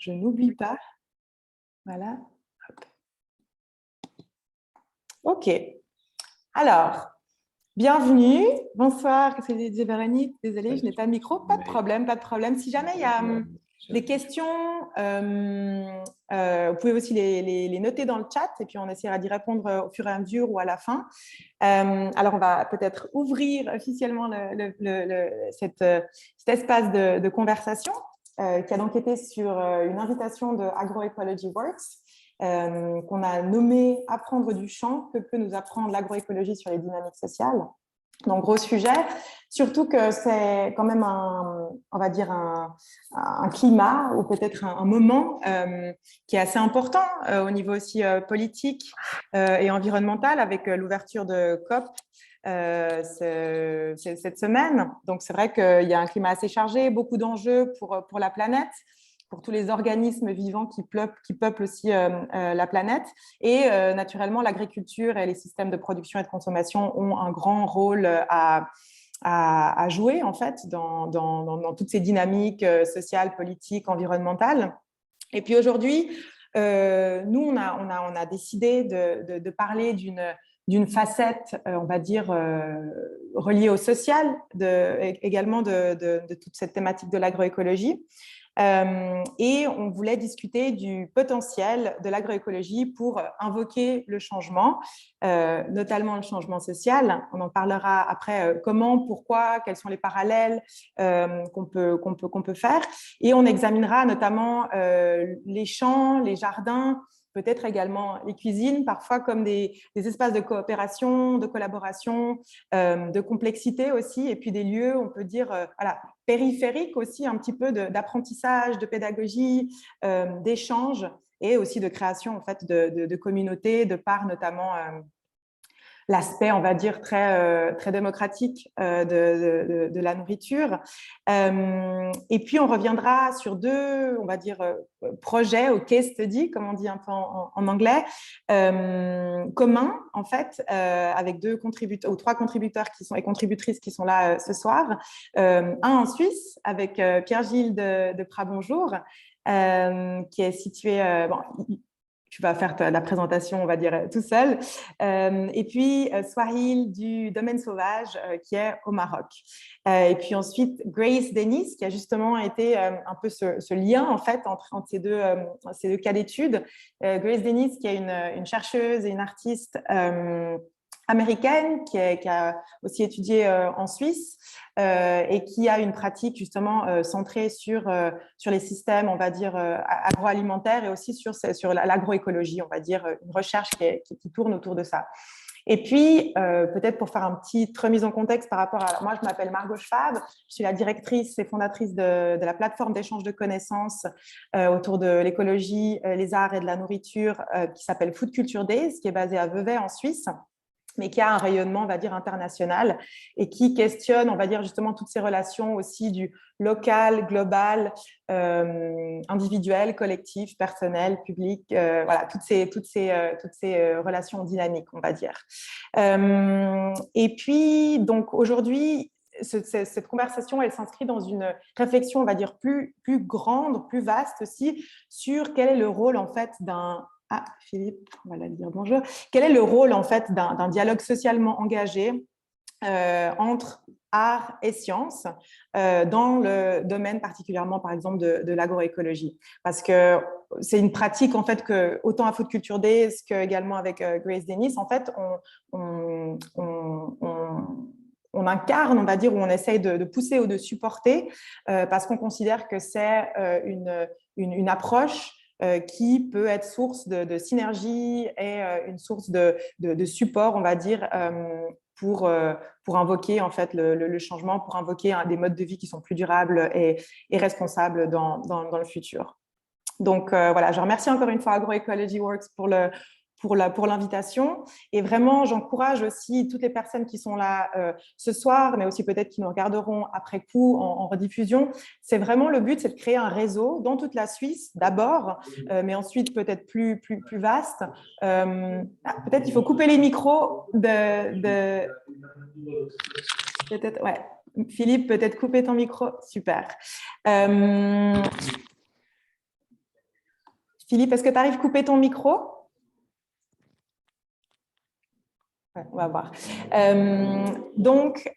je n'oublie pas. Voilà. Hop. OK. Alors, bienvenue. Bonsoir, c'est Véronique. Désolée, je n'ai pas de micro. Pas de problème, pas de problème. Si jamais il y a des questions, vous pouvez aussi les noter dans le chat et puis on essaiera d'y répondre au fur et à mesure ou à la fin. Alors, on va peut-être ouvrir officiellement cet espace de conversation qui a donc été sur une invitation de Agroecology Works. Qu'on a nommé « Apprendre du champ, que peut nous apprendre l'agroécologie sur les dynamiques sociales ». Donc, gros sujet, surtout que c'est quand même on va dire un climat ou peut-être un moment qui est assez important au niveau aussi politique et environnemental avec l'ouverture de COP cette semaine. Donc, c'est vrai qu'il y a un climat assez chargé, beaucoup d'enjeux pour la planète, pour tous les organismes vivants qui peuplent aussi la planète. Et naturellement, l'agriculture et les systèmes de production et de consommation ont un grand rôle à jouer, en fait, dans toutes ces dynamiques sociales, politiques, environnementales. Et puis aujourd'hui, nous, on a décidé de parler d'une facette, on va dire, reliée au social, également de toute cette thématique de l'agroécologie. Et on voulait discuter du potentiel de l'agroécologie pour invoquer le changement, notamment le changement social. On en parlera après comment, pourquoi, quels sont les parallèles qu'on peut faire. Et on examinera notamment les champs, les jardins, peut-être également les cuisines, parfois comme des espaces de coopération, de collaboration, de complexité aussi, et puis des lieux, on peut dire, voilà, périphériques aussi, un petit peu d'apprentissage, de pédagogie, d'échange, et aussi de création en fait, de communautés, de par notamment l'aspect, on va dire, très démocratique de la nourriture. Et puis, on reviendra sur deux, on va dire, projets ou case study, comme on dit un peu en anglais, communs, en fait, avec deux contributeurs ou trois contributeurs qui sont, et contributrices qui sont là ce soir. Un en Suisse, avec Pierre-Gilles de Prabonjour, qui est situé… bon, tu vas faire la présentation, on va dire, tout seul. Et puis, Swahil du Domaine Sauvage, qui est au Maroc. Et puis ensuite, Grace Dennis, qui a justement été un peu ce lien, en fait, entre ces deux cas d'études. Grace Dennis, qui est une chercheuse et une artiste américaine, qui a aussi étudié en Suisse et qui a une pratique justement centrée sur les systèmes, on va dire, agroalimentaires et aussi sur l'agroécologie, on va dire, une recherche qui tourne autour de ça. Et puis, peut-être pour faire une petite remise en contexte par rapport à… Moi, je m'appelle Margot Schwab, je suis la directrice et fondatrice de la plateforme d'échange de connaissances autour de l'écologie, les arts et de la nourriture qui s'appelle Food Culture Days, qui est basée à Vevey en Suisse, mais qui a un rayonnement, on va dire, international et qui questionne, on va dire, justement, toutes ces relations aussi du local, global, individuel, collectif, personnel, public, voilà, toutes ces relations dynamiques, on va dire. Et puis, donc, aujourd'hui, cette conversation, elle s'inscrit dans une réflexion, on va dire, plus grande, plus vaste aussi, sur quel est le rôle, en fait, d'un… Ah, Philippe, on va la dire bonjour. Quel est le rôle, en fait, d'un dialogue socialement engagé entre art et science dans le domaine particulièrement, par exemple, de l'agroécologie. Parce que c'est une pratique, en fait, que autant à Food Culture Days qu'également avec Grace Dennis, en fait, on incarne, on va dire, ou on essaye de pousser ou de supporter parce qu'on considère que c'est une approche qui peut être source de synergie et une source de support, on va dire, pour invoquer en fait le changement, pour invoquer des modes de vie qui sont plus durables et responsables dans le futur. Donc voilà, je remercie encore une fois Agroecology Works pour l'invitation. Et vraiment, j'encourage aussi toutes les personnes qui sont là ce soir, mais aussi peut-être qui nous regarderont après coup en rediffusion. C'est vraiment le but, c'est de créer un réseau dans toute la Suisse d'abord, mais ensuite peut-être plus vaste. Peut-être qu'il faut couper les micros peut-être, ouais. Philippe, peut-être couper ton micro. Super. Philippe, est-ce que tu arrives à couper ton micro? Ouais, on va voir. Donc,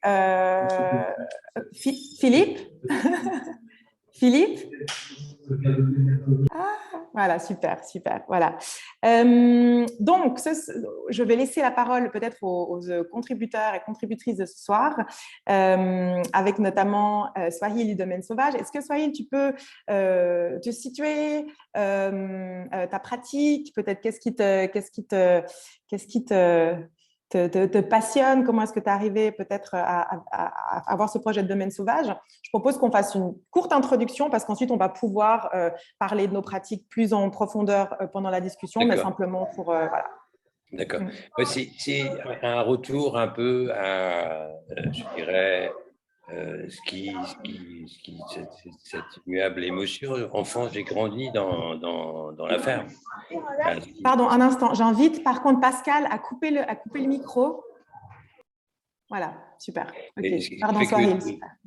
Philippe Philippe. Ah, voilà, super, super. Voilà. Donc, je vais laisser la parole peut-être aux contributeurs et contributrices de ce soir, avec notamment Swahil du Domaine Sauvage. Est-ce que Swahil, tu peux te situer, ta pratique, peut-être qu'est-ce qui te passionne? Comment est-ce que tu es arrivé peut-être à avoir ce projet de Domaine Sauvage? Je propose qu'on fasse une courte introduction parce qu'ensuite, on va pouvoir parler de nos pratiques plus en profondeur pendant la discussion, mais simplement pour… voilà. D'accord. Ouais, c'est un retour un peu à, je dirais, cette immuable émotion. Enfant, j'ai grandi dans la ferme. Pardon, un instant. J'invite par contre Pascal à couper le micro. Voilà, super. Okay. Pardon, Swahil.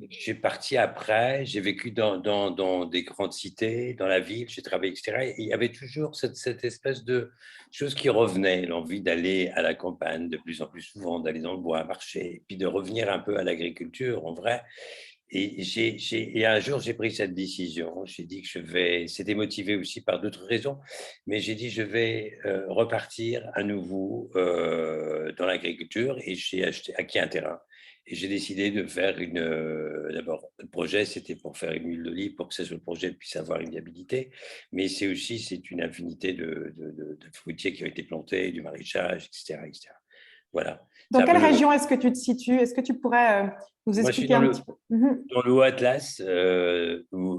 J'ai parti après, j'ai vécu dans des grandes cités, dans la ville, j'ai travaillé, etc. Et il y avait toujours cette espèce de chose qui revenait, l'envie d'aller à la campagne de plus en plus souvent, d'aller dans le bois, marcher, et puis de revenir un peu à l'agriculture, en vrai. Et un jour, j'ai pris cette décision. J'ai dit que je vais, c'était motivé aussi par d'autres raisons, mais j'ai dit je vais repartir à nouveau dans l'agriculture et j'ai acquis un terrain. Et j'ai décidé de faire d'abord, le projet, c'était pour faire une huile d'olive, pour que le projet puisse avoir une viabilité, mais c'est une infinité de fruitiers qui ont été plantés, du maraîchage, etc., etc. Voilà. Dans quelle région est-ce que tu te situes? Est-ce que tu pourrais nous expliquer un petit peu? Dans le Haut-Atlas,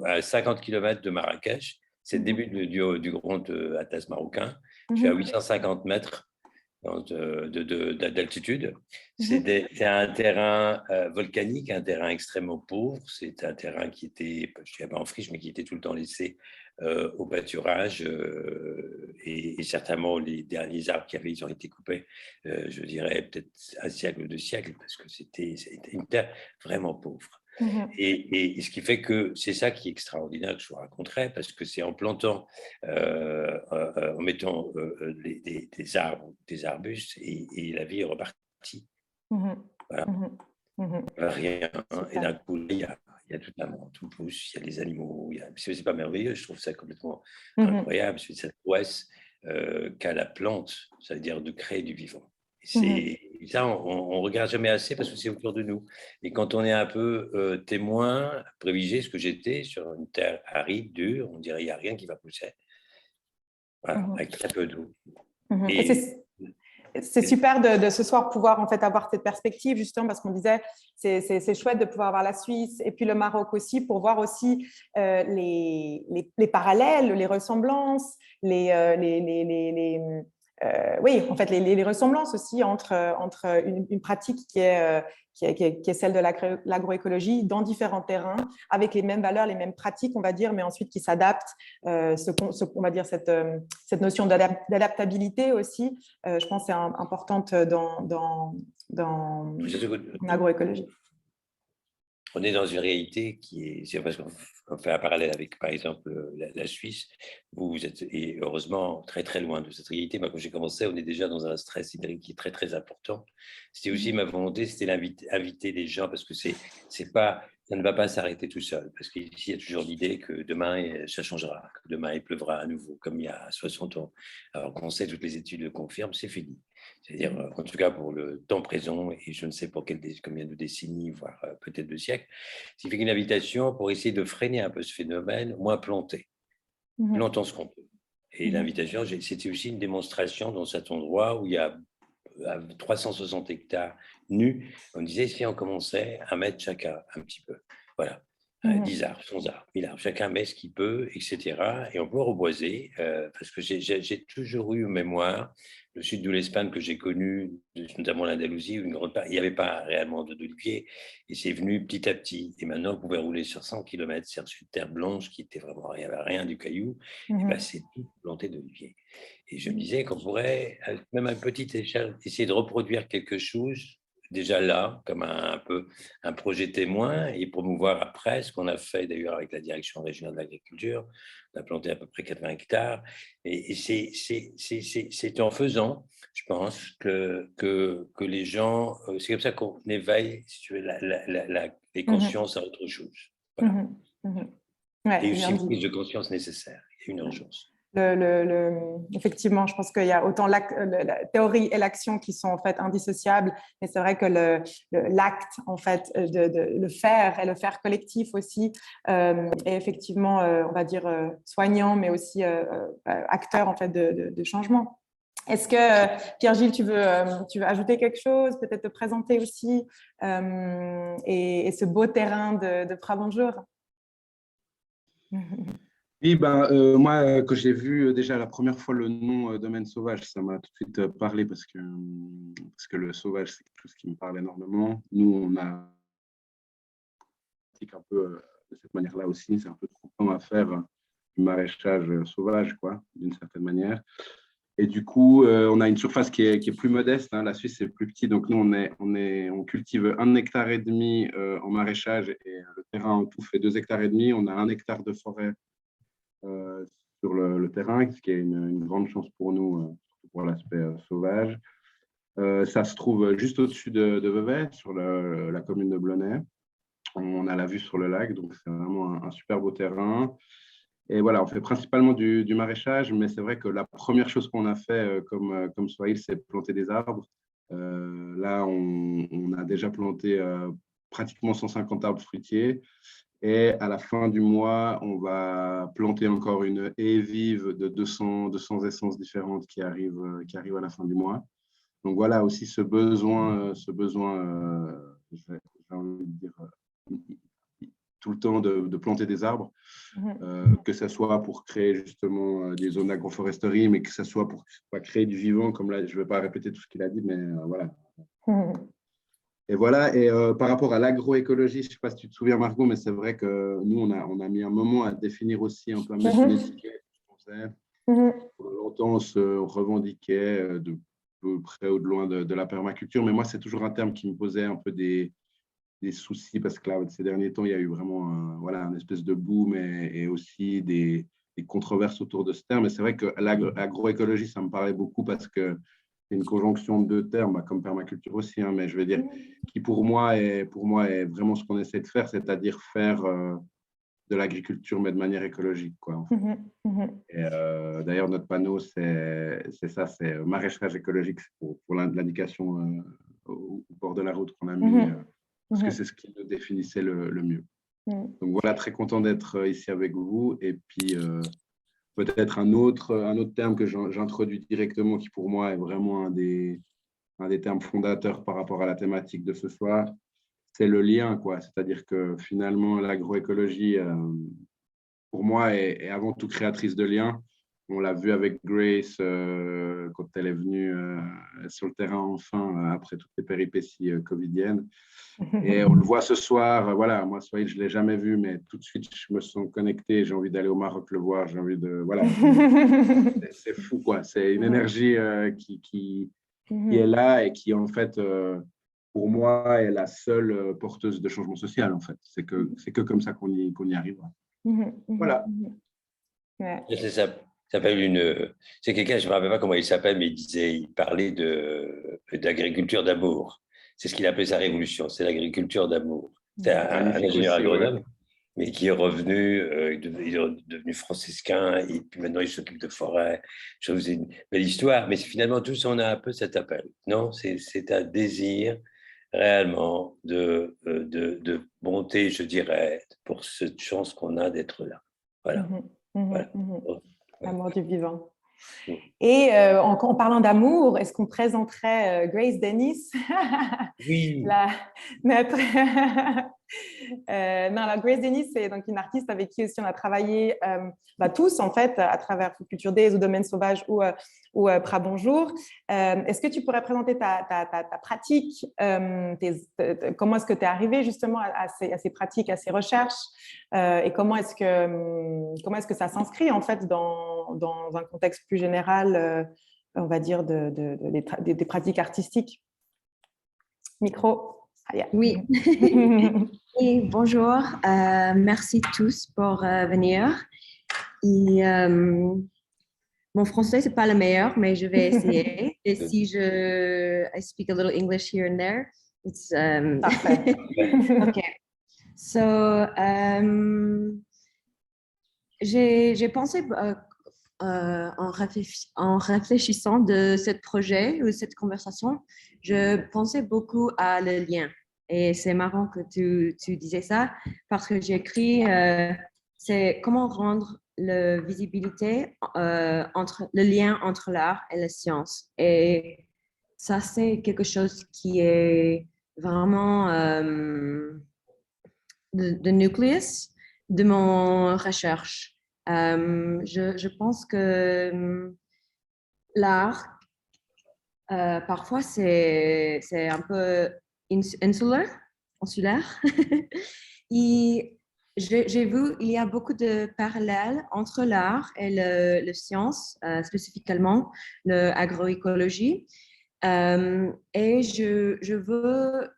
à 50 km de Marrakech. C'est le début du grand Atlas marocain. Je suis à 850 mètres d'altitude. C'est un terrain volcanique, un terrain extrêmement pauvre. C'est un terrain qui était, je dirais pas en friche, mais qui était tout le temps laissé au pâturage. Et certainement, les derniers arbres qui avaient, ils ont été coupés, je dirais peut-être un siècle ou deux siècles, parce que c'était une terre vraiment pauvre. Et ce qui fait que c'est ça qui est extraordinaire que je vous raconterai, parce que c'est en plantant, en mettant des arbres, des arbustes, et la vie est repartie. Voilà. Rien. Et d'un coup, il y a tout un monde, tout pousse, il y a les animaux. C'est pas merveilleux, je trouve ça complètement incroyable, c'est cette prouesse qu'a la plante, ça veut dire de créer du vivant. Et ça, on ne regarde jamais assez parce que c'est autour de nous. Et quand on est un peu témoin, privilégié, ce que j'étais, sur une terre aride, dure, on dirait qu'il n'y a rien qui va pousser. Voilà, avec très peu d'eau. C'est super de ce soir pouvoir en fait avoir cette perspective, justement parce qu'on disait c'est chouette de pouvoir avoir la Suisse et puis le Maroc aussi, pour voir aussi les parallèles, les ressemblances, oui, en fait, les ressemblances aussi entre une pratique qui est celle de l'agroécologie dans différents terrains, avec les mêmes valeurs, les mêmes pratiques, on va dire, mais ensuite qui s'adaptent, on va dire cette notion d'adaptabilité aussi, je pense, c'est importante dans l'agroécologie. On est dans une réalité qui est, c'est parce qu'on fait un parallèle avec, par exemple, la Suisse, où vous êtes, et heureusement, très très loin de cette réalité. Moi, quand j'ai commencé, on est déjà dans un stress hydrique qui est très très important. C'était aussi ma volonté, c'était inviter les gens, parce que c'est pas, ça ne va pas s'arrêter tout seul, parce qu'ici, il y a toujours l'idée que demain, ça changera, que demain, il pleuvra à nouveau, comme il y a 60 ans. Alors qu'on sait, toutes les études le confirment, c'est fini. C'est-à-dire, en tout cas pour le temps présent, et je ne sais pour combien de décennies, voire peut-être de siècles, ce qui fait qu'une invitation pour essayer de freiner un peu ce phénomène, moins planter. Plantons ce qu'on peut. Et l'invitation, c'était aussi une démonstration dans cet endroit où il y a 360 hectares nus. On disait, si on commençait à mettre chacun un petit peu. Voilà. 10 arbres, 11 arbres, 1000 arbres. Chacun met ce qu'il peut, etc. Et on peut reboiser, parce que j'ai toujours eu en mémoire le sud de l'Espagne que j'ai connu, notamment l'Andalousie, où une grande part, il n'y avait pas réellement d'oliviers, et c'est venu petit à petit. Et maintenant, vous pouvez rouler sur 100 km sur une terre blanche qui était vraiment, il n'y avait rien du caillou, et ben, c'est tout planté d'oliviers. Et je me disais qu'on pourrait, même à une petite échelle, essayer de reproduire quelque chose déjà là, comme un peu un projet témoin, et promouvoir après ce qu'on a fait d'ailleurs avec la direction régionale de l'agriculture. On a planté à peu près 80 hectares. Et c'est en faisant, je pense, que les gens, c'est comme ça qu'on éveille, si tu veux, les consciences à autre chose. Voilà. Ouais, Et aussi bien une dit. prise de conscience nécessaire. Il y a une urgence. Effectivement, je pense qu'il y a autant la théorie et l'action qui sont en fait indissociables, mais c'est vrai que l'acte, en fait, de le faire et le faire collectif aussi, est effectivement, on va dire, soignant, mais aussi acteur en fait de changement. Est-ce que, Pierre-Gilles, tu veux ajouter quelque chose, peut-être te présenter aussi et ce beau terrain de Prabonjour? Oui, moi, quand j'ai vu déjà la première fois le nom domaine sauvage, ça m'a tout de suite parlé parce que le sauvage, c'est quelque chose qui me parle énormément. Nous, on a un peu de cette manière-là aussi, c'est un peu trop temps à faire du maraîchage sauvage, quoi, d'une certaine manière. Et du coup, on a une surface qui est plus modeste. Hein. La Suisse, c'est plus petit. Donc, nous, on cultive 1,5 hectare en maraîchage et le terrain en tout fait 2,5 hectares. On a 1 hectare de forêt sur le terrain, ce qui est une grande chance pour nous, pour l'aspect sauvage. Ça se trouve juste au-dessus de Vevey, sur la commune de Blonay. On a la vue sur le lac, donc c'est vraiment un super beau terrain. Et voilà, on fait principalement du maraîchage, mais c'est vrai que la première chose qu'on a fait comme Swahili, c'est planter des arbres. Là, on a déjà planté pratiquement 150 arbres fruitiers. Et à la fin du mois, on va planter encore une haie vive de 200 essences différentes qui arrivent à la fin du mois. Donc voilà aussi ce besoin, j'ai envie de dire, tout le temps de planter des arbres, que ce soit pour créer justement des zones d'agroforesterie, mais que ce soit pour créer du vivant, comme là, je ne vais pas répéter tout ce qu'il a dit, mais voilà. Et voilà, et par rapport à l'agroécologie, je ne sais pas si tu te souviens, Margot, mais c'est vrai que nous, on a mis un moment à définir aussi un peu, à mettre une étiquette. Pendant longtemps, on se revendiquait de peu près ou de loin de la permaculture, mais moi, c'est toujours un terme qui me posait un peu des soucis, parce que là, ces derniers temps, il y a eu vraiment un espèce de boom et aussi des controverses autour de ce terme. Et c'est vrai que l'agroécologie, ça me parlait beaucoup parce que c'est une conjonction de deux termes, comme permaculture aussi, hein, mais je veux dire, qui pour moi est vraiment ce qu'on essaie de faire, c'est-à-dire faire de l'agriculture, mais de manière écologique, quoi, en fait. Et d'ailleurs, notre panneau, c'est ça, c'est maraîchage écologique pour l'indication au bord de la route qu'on a mis, parce que c'est ce qui nous définissait le mieux. Donc voilà, très content d'être ici avec vous. Et puis, peut-être un autre terme que j'introduis directement, qui pour moi est vraiment un des termes fondateurs par rapport à la thématique de ce soir, c'est le lien, quoi. C'est-à-dire que finalement, l'agroécologie, pour moi, est avant tout créatrice de liens. On l'a vu avec Grace quand elle est venue sur le terrain enfin, après toutes les péripéties covidiennes. Et on le voit ce soir, voilà, moi, Swahili, je ne l'ai jamais vu, mais tout de suite, je me sens connecté, j'ai envie d'aller au Maroc le voir, j'ai envie de... Voilà, c'est fou, quoi. C'est une énergie qui est là et qui, en fait, pour moi, est la seule porteuse de changement social, en fait. C'est que comme ça qu'on y arrivera. Voilà. C'est ça. C'est quelqu'un, je ne me rappelle pas comment il s'appelle, mais il parlait d'agriculture d'amour. C'est ce qu'il appelait sa révolution, c'est l'agriculture d'amour. C'est un ingénieur agronome, ouais, mais qui est revenu, il est devenu franciscain, et puis maintenant il s'occupe de forêt. C'est une belle histoire, mais finalement tous on a un peu cet appel. Non, c'est un désir réellement de bonté, je dirais, pour cette chance qu'on a d'être là. Voilà. Voilà. L'amour du vivant. Et en parlant d'amour, est-ce qu'on présenterait Grace Dennis? Oui. Notre non, la Grace Dennis, c'est donc une artiste avec qui aussi on a travaillé tous en fait à travers Culture Days ou Domaine Sauvage ou Prabonjour. Est-ce que tu pourrais présenter ta pratique, comment est-ce que tu es arrivé justement à ces pratiques, à ces recherches et comment est-ce que ça s'inscrit en fait dans un contexte plus général, on va dire des pratiques artistiques? Micro. Oui. Et bonjour, merci tous pour venir. Et, mon français, c'est pas le meilleur, mais je vais essayer. Et si I speak a little English here and there, it's Parfait. okay. So, j'ai pensé en réfléchissant de ce projet ou cette conversation, je pensais beaucoup à le lien. Et c'est marrant que tu disais ça parce que j'ai écrit c'est comment rendre la visibilité entre le lien entre l'art et la science. Et ça, c'est quelque chose qui est vraiment le nucléus de mon recherche. Je pense que l'art, parfois, c'est un peu insulaire. Et j'ai vu, il y a beaucoup de parallèles entre l'art et le science, spécifiquement l'agroécologie. Et je veux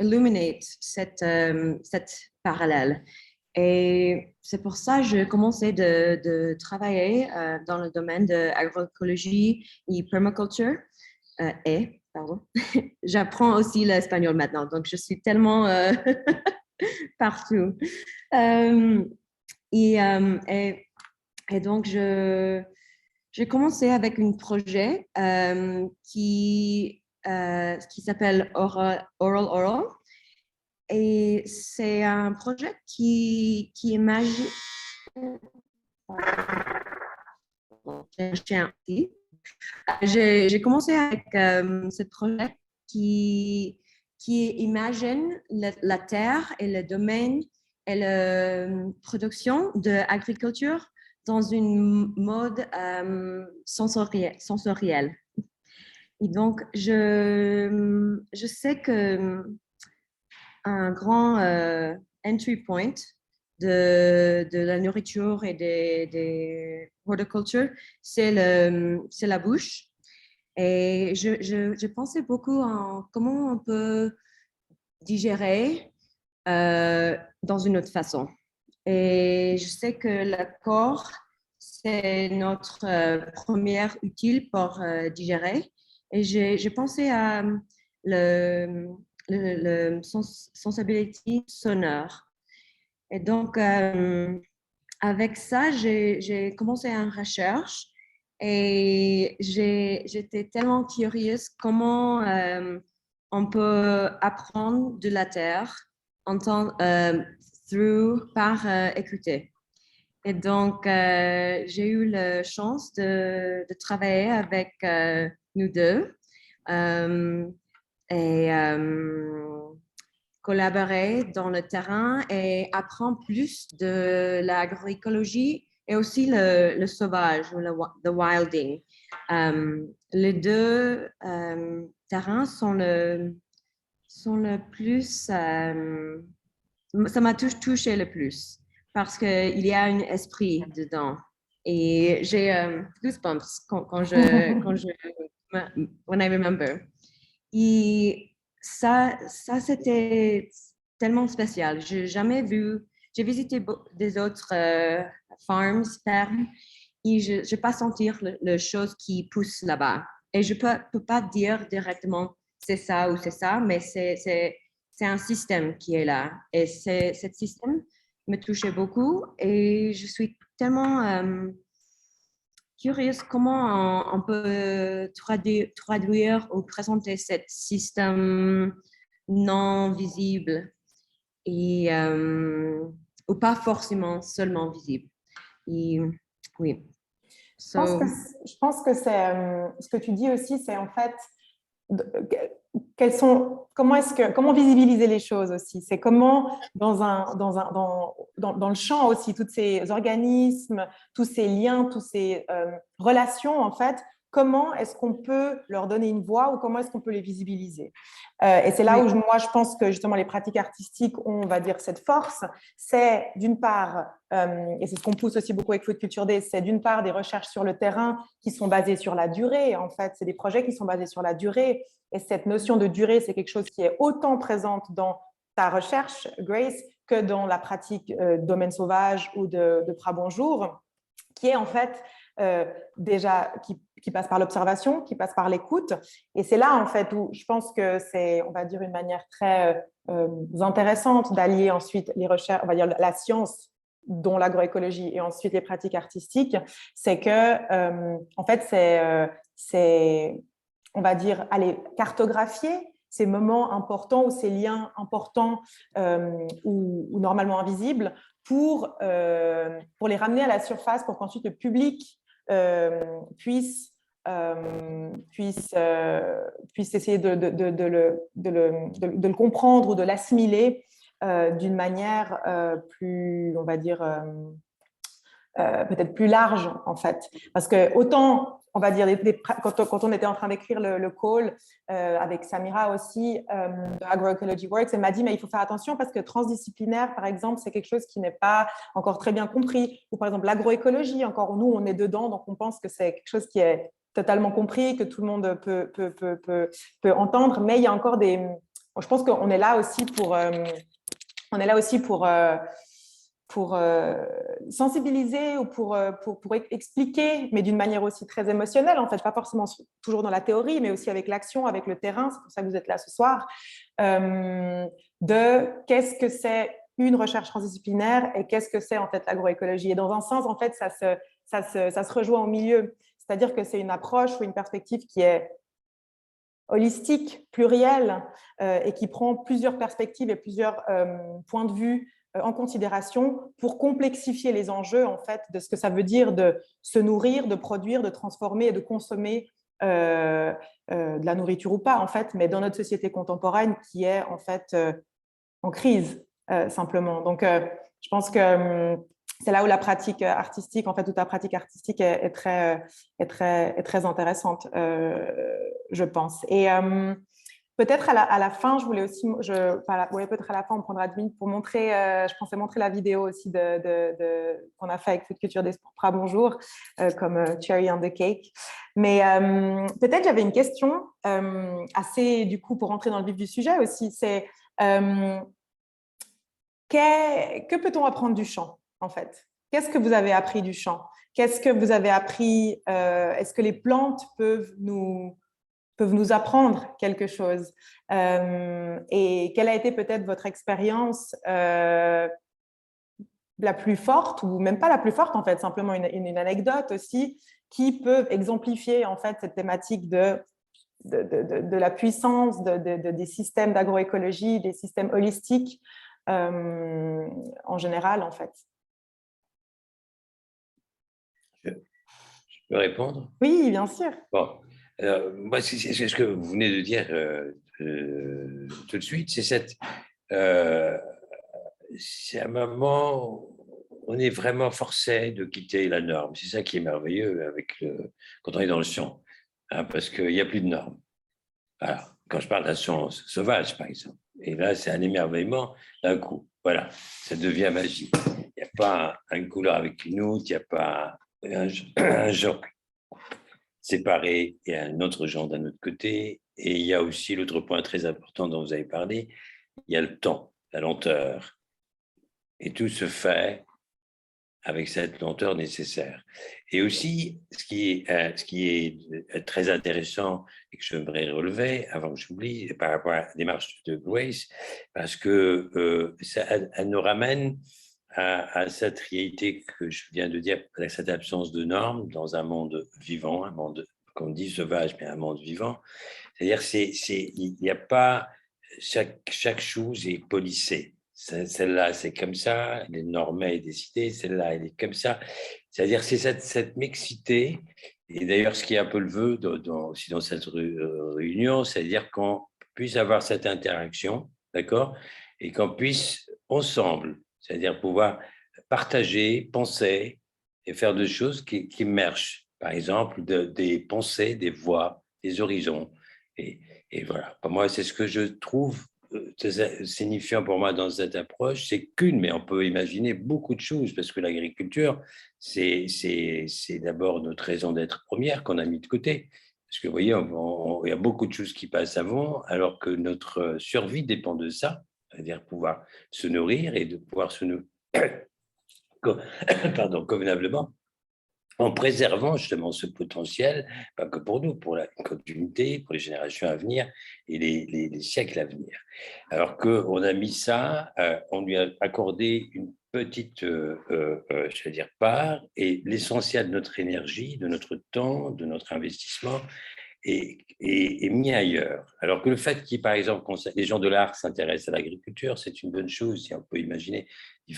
illuminate cette parallèle. Et c'est pour ça que j'ai commencé de travailler dans le domaine de l'agroécologie et permaculture. Pardon. J'apprends aussi l'espagnol maintenant, donc je suis tellement partout. Et donc, j'ai commencé avec un projet qui s'appelle Oral. Et c'est un projet qui imagine... J'ai commencé avec ce projet qui imagine la terre et le domaine et la production de l'agriculture dans une mode sensorielle. Et donc, je sais que un grand entry point de la nourriture et des horticulture, c'est la bouche. Et je pensais beaucoup en comment on peut digérer dans une autre façon. Et je sais que le corps, c'est notre première utile pour digérer. Et j'ai pensé à le sensibilité sonore. Et donc, avec ça, j'ai commencé une recherche et j'étais tellement curieuse comment on peut apprendre de la terre par écouter. Et donc, j'ai eu la chance de travailler avec nous deux et collaborer dans le terrain et apprendre plus de l'agroécologie et aussi le sauvage ou le wilding. Les deux terrains sont le plus... ça m'a touché le plus parce qu'il y a un esprit dedans. Et j'ai goosebumps quand je when I remember. Et ça c'était tellement spécial. J'ai jamais vu, j'ai visité des autres fermes, et je ne peux pas sentir les choses qui poussent là-bas. Et je peux pas dire directement c'est ça ou c'est ça, mais c'est un système qui est là. Et ce système me touchait beaucoup et je suis tellement curieuse comment on peut traduire ou présenter ce système non visible et ou pas forcément seulement visible. Et, oui. Je pense que c'est ce que tu dis aussi, c'est en fait comment visibiliser les choses aussi. C'est comment dans le champ aussi, tous ces organismes, tous ces liens, tous ces relations en fait, comment est-ce qu'on peut leur donner une voix ou comment est-ce qu'on peut les visibiliser. Et c'est là où moi, je pense que justement les pratiques artistiques ont, on va dire, cette force. C'est d'une part, et c'est ce qu'on pousse aussi beaucoup avec Food Culture Day, c'est d'une part des recherches sur le terrain qui sont basées sur la durée. En fait, c'est des projets qui sont basés sur la durée. Et cette notion de durée, c'est quelque chose qui est autant présente dans ta recherche, Grace, que dans la pratique domaine sauvage ou de Prabonjour, qui est en fait déjà, qui passe par l'observation, qui passe par l'écoute. Et c'est là, en fait, où je pense que c'est, on va dire, une manière très intéressante d'allier ensuite les recherches, on va dire la science, dont l'agroécologie, et ensuite les pratiques artistiques, c'est que, en fait, c'est, on va dire, aller cartographier ces moments importants ou ces liens importants ou normalement invisibles pour les ramener à la surface pour qu'ensuite le public puisse essayer de le comprendre ou de l'assimiler d'une manière plus, on va dire, peut-être plus large, en fait. Parce que autant, on va dire, quand on était en train d'écrire le call avec Samira aussi, de Agroecology Works, elle m'a dit, mais il faut faire attention parce que transdisciplinaire, par exemple, c'est quelque chose qui n'est pas encore très bien compris. Ou par exemple, l'agroécologie, encore, nous, on est dedans, donc on pense que c'est quelque chose qui est totalement compris, que tout le monde peut entendre, mais il y a encore des... Je pense qu'on est là aussi pour sensibiliser ou pour expliquer, mais d'une manière aussi très émotionnelle, en fait, pas forcément toujours dans la théorie, mais aussi avec l'action, avec le terrain, c'est pour ça que vous êtes là ce soir, de qu'est-ce que c'est une recherche transdisciplinaire et qu'est-ce que c'est en fait l'agroécologie. Et dans un sens, en fait, ça se rejoint au milieu, c'est-à-dire que c'est une approche ou une perspective qui est holistique, plurielle, et qui prend plusieurs perspectives et plusieurs points de vue en considération pour complexifier les enjeux en fait de ce que ça veut dire de se nourrir, de produire, de transformer et de consommer de la nourriture ou pas en fait, mais dans notre société contemporaine qui est en fait en crise simplement. Donc je pense que c'est là où la pratique artistique, en fait, toute la pratique artistique est très intéressante, je pense. Et peut-être à la fin, je voulais aussi, peut-être à la fin, on prendra 2 minutes pour montrer, je pensais montrer la vidéo aussi qu'on a fait avec Food Culture Day pour Prabonjour, comme Cherry on the Cake. Mais peut-être j'avais une question assez, du coup, pour rentrer dans le vif du sujet aussi, c'est que peut-on apprendre du chant, en fait? Qu'est-ce que vous avez appris du chant? Qu'est-ce que vous avez appris? Est-ce que les plantes peuvent nous apprendre quelque chose? Et quelle a été peut-être votre expérience la plus forte, ou même pas la plus forte, en fait, simplement une anecdote aussi, qui peut exemplifier, en fait, cette thématique de la puissance des systèmes d'agroécologie, des systèmes holistiques en général, en fait. Je peux répondre? Oui, bien sûr. Bon, alors, moi, c'est ce que vous venez de dire tout de suite, c'est un moment où on est vraiment forcé de quitter la norme. C'est ça qui est merveilleux quand on est dans le champ, hein, parce qu'il n'y a plus de normes. Voilà. Quand je parle de la science sauvage, par exemple, et là, c'est un émerveillement d'un coup. Voilà, ça devient magique. Il n'y a pas une couleur avec une autre, il n'y a pas un genre séparé et un autre genre d'un autre côté. Et il y a aussi l'autre point très important dont vous avez parlé, il y a le temps, la lenteur. Et tout se fait avec cette lenteur nécessaire. Et aussi, ce qui est très intéressant et que j'aimerais relever, avant que j'oublie, par rapport à la démarche de Grace, parce que elle nous ramène à cette réalité que je viens de dire, avec cette absence de normes dans un monde vivant, un monde, qu'on dit sauvage, mais un monde vivant. C'est-à-dire, il n'y a pas, chaque chose est policée. Celle-là, c'est comme ça, elle est normée et décidée, celle-là, elle est comme ça. C'est-à-dire, c'est cette mixité, et d'ailleurs, ce qui est un peu le vœu aussi dans cette réunion, c'est-à-dire qu'on puisse avoir cette interaction, d'accord, et qu'on puisse ensemble, c'est-à-dire pouvoir partager, penser et faire des choses qui émergent par exemple, des pensées, des voix, des horizons. Et voilà, pour moi, c'est ce que je trouve signifiant pour moi dans cette approche, c'est qu'une, mais on peut imaginer beaucoup de choses, parce que l'agriculture, c'est d'abord notre raison d'être première qu'on a mis de côté. Parce que vous voyez, il y a beaucoup de choses qui passent avant, alors que notre survie dépend de ça, c'est-à-dire pouvoir se nourrir et de pouvoir se nourrir pardon, convenablement, en préservant justement ce potentiel, pas que pour nous, pour la continuité, pour les générations à venir et les siècles à venir. Alors qu'on a mis ça, on lui a accordé une petite, je vais dire, part, et l'essentiel de notre énergie, de notre temps, de notre investissement est mis ailleurs. Alors que le fait qu'il, par exemple, les gens de l'art s'intéressent à l'agriculture, c'est une bonne chose, si on peut imaginer.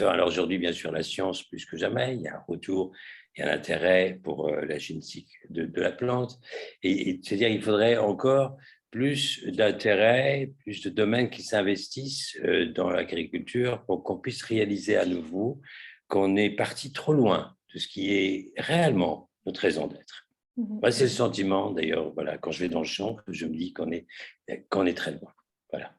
Alors aujourd'hui, bien sûr, la science, plus que jamais, il y a un retour, il y a un intérêt pour la génétique de la plante. Et c'est-à-dire qu'il faudrait encore plus d'intérêt, plus de domaines qui s'investissent dans l'agriculture pour qu'on puisse réaliser à nouveau qu'on est parti trop loin de ce qui est réellement notre raison d'être. Moi, c'est le sentiment, d'ailleurs, voilà, quand je vais dans le champ, que je me dis qu'on est très loin. Voilà.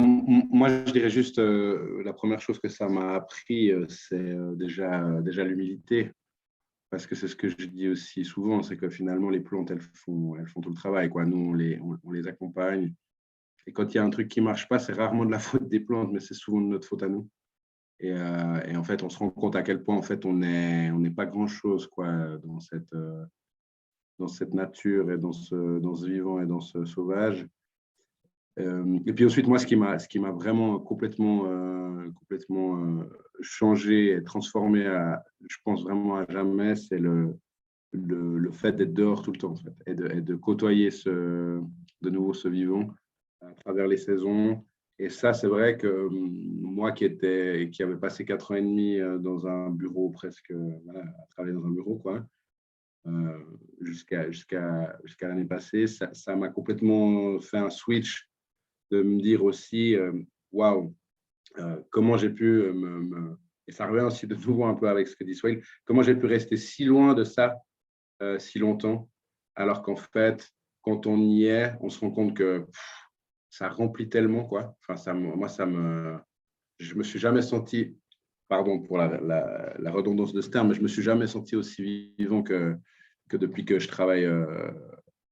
Moi, je dirais juste, la première chose que ça m'a appris, c'est déjà l'humilité. Parce que c'est ce que je dis aussi souvent, c'est que finalement, les plantes, elles font tout le travail, quoi. Nous, on les accompagne. Et quand il y a un truc qui ne marche pas, c'est rarement de la faute des plantes, mais c'est souvent de notre faute à nous. Et en fait, on se rend compte à quel point en fait, on n'est pas grand-chose, quoi, dans cette nature et dans ce vivant et dans ce sauvage. Et puis ensuite, moi, ce qui m'a vraiment complètement changé et transformé, je pense vraiment à jamais, c'est le fait d'être dehors tout le temps, en fait, et de côtoyer de nouveau ce vivant à travers les saisons. Et ça, c'est vrai que moi qui avait passé 4 ans et demi dans un bureau presque, voilà, à travailler dans un bureau, quoi, jusqu'à l'année passée, ça m'a complètement fait un switch de me dire aussi, waouh, comment j'ai pu et ça revient aussi de nouveau un peu avec ce que dit Swale, comment j'ai pu rester si loin de ça si longtemps, alors qu'en fait, quand on y est, on se rend compte que ça remplit tellement, quoi. Enfin, je me suis jamais senti, pardon pour la redondance de ce terme, mais je me suis jamais senti aussi vivant que depuis que je travaille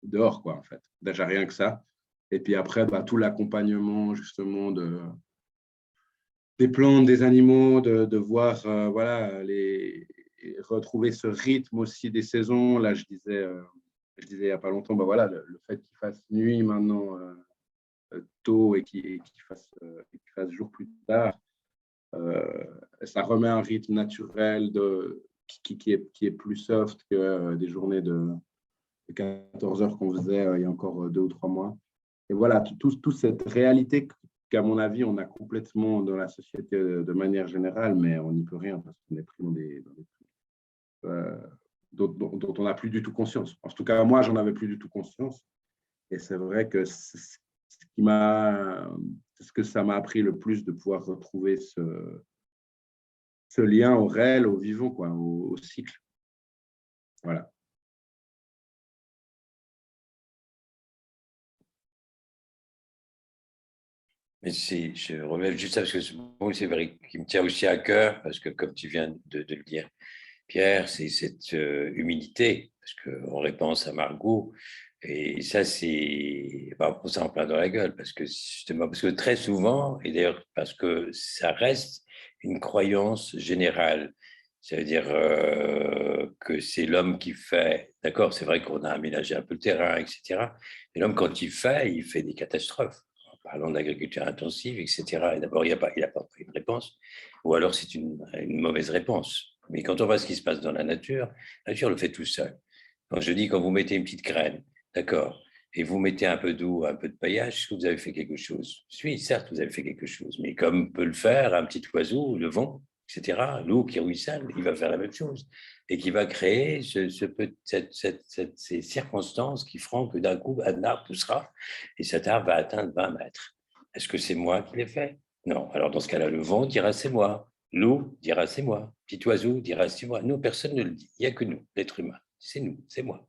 dehors, quoi, en fait. Déjà rien que ça. Et puis après, tout l'accompagnement, justement, des plantes, des animaux, de voir, voilà, retrouver ce rythme aussi des saisons. Là, je disais il n'y a pas longtemps, voilà, le fait qu'il fasse nuit maintenant tôt et qu'il fasse jour plus tard, ça remet un rythme naturel qui est plus soft que des journées de 14 heures qu'on faisait il y a encore 2 ou 3 mois. Et voilà, toute cette réalité qu'à mon avis, on a complètement dans la société de manière générale, mais on n'y peut rien parce qu'on est pris dans des trucs dont on n'a plus du tout conscience. En tout cas, moi, j'en avais plus du tout conscience. Et c'est vrai que c'est ce que ça m'a appris le plus, de pouvoir retrouver ce lien au réel, au vivant, quoi, au cycle. Voilà. Mais je relève juste ça parce que c'est vrai qui me tient aussi à cœur, parce que comme tu viens de le dire, Pierre, c'est cette humilité, parce qu'on repense à Margot, et ça, c'est pour ça en plein dans la gueule, parce que très souvent, et d'ailleurs parce que ça reste une croyance générale, ça veut dire que c'est l'homme qui fait, d'accord, c'est vrai qu'on a aménagé un peu le terrain, etc., mais l'homme, quand il fait des catastrophes. Parlons d'agriculture intensive, etc. Et d'abord, il n'a pas pris une réponse, ou alors c'est une mauvaise réponse. Mais quand on voit ce qui se passe dans la nature le fait tout seul. Quand je dis, quand vous mettez une petite graine, d'accord, et vous mettez un peu d'eau, un peu de paillage, est-ce que vous avez fait quelque chose? Oui, certes, vous avez fait quelque chose, mais comme peut le faire un petit oiseau, le vent, etc., l'eau qui ruisselle, il va faire la même chose, et qui va créer ces circonstances qui feront que d'un coup, un arbre poussera, et cet arbre va atteindre 20 mètres. Est-ce que c'est moi qui l'ai fait? Non. Alors, dans ce cas-là, le vent dira c'est moi. Loup dira c'est moi. Petit oiseau dira c'est moi. Non, personne ne le dit. Il n'y a que nous, l'être humain. C'est nous, c'est moi.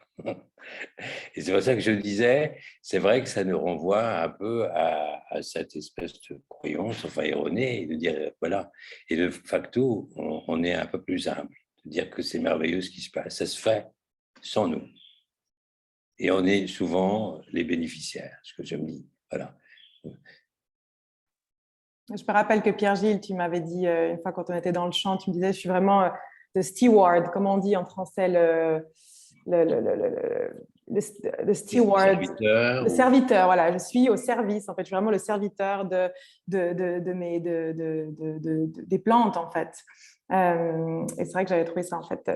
Et c'est pour ça que je le disais, c'est vrai que ça nous renvoie un peu à cette espèce de croyance, enfin erronée, de dire voilà. Et de facto, on est un peu plus humble, de dire que c'est merveilleux ce qui se passe. Ça se fait sans nous. Et on est souvent les bénéficiaires, ce que je me dis. Voilà. Je me rappelle que Pierre-Gilles, tu m'avais dit une fois quand on était dans le champ, tu me disais, je suis vraiment le steward, comment on dit en français, le steward, le serviteur, voilà, je suis au service, en fait, je suis vraiment le serviteur des plantes, en fait. Et c'est vrai que j'avais trouvé ça, en fait,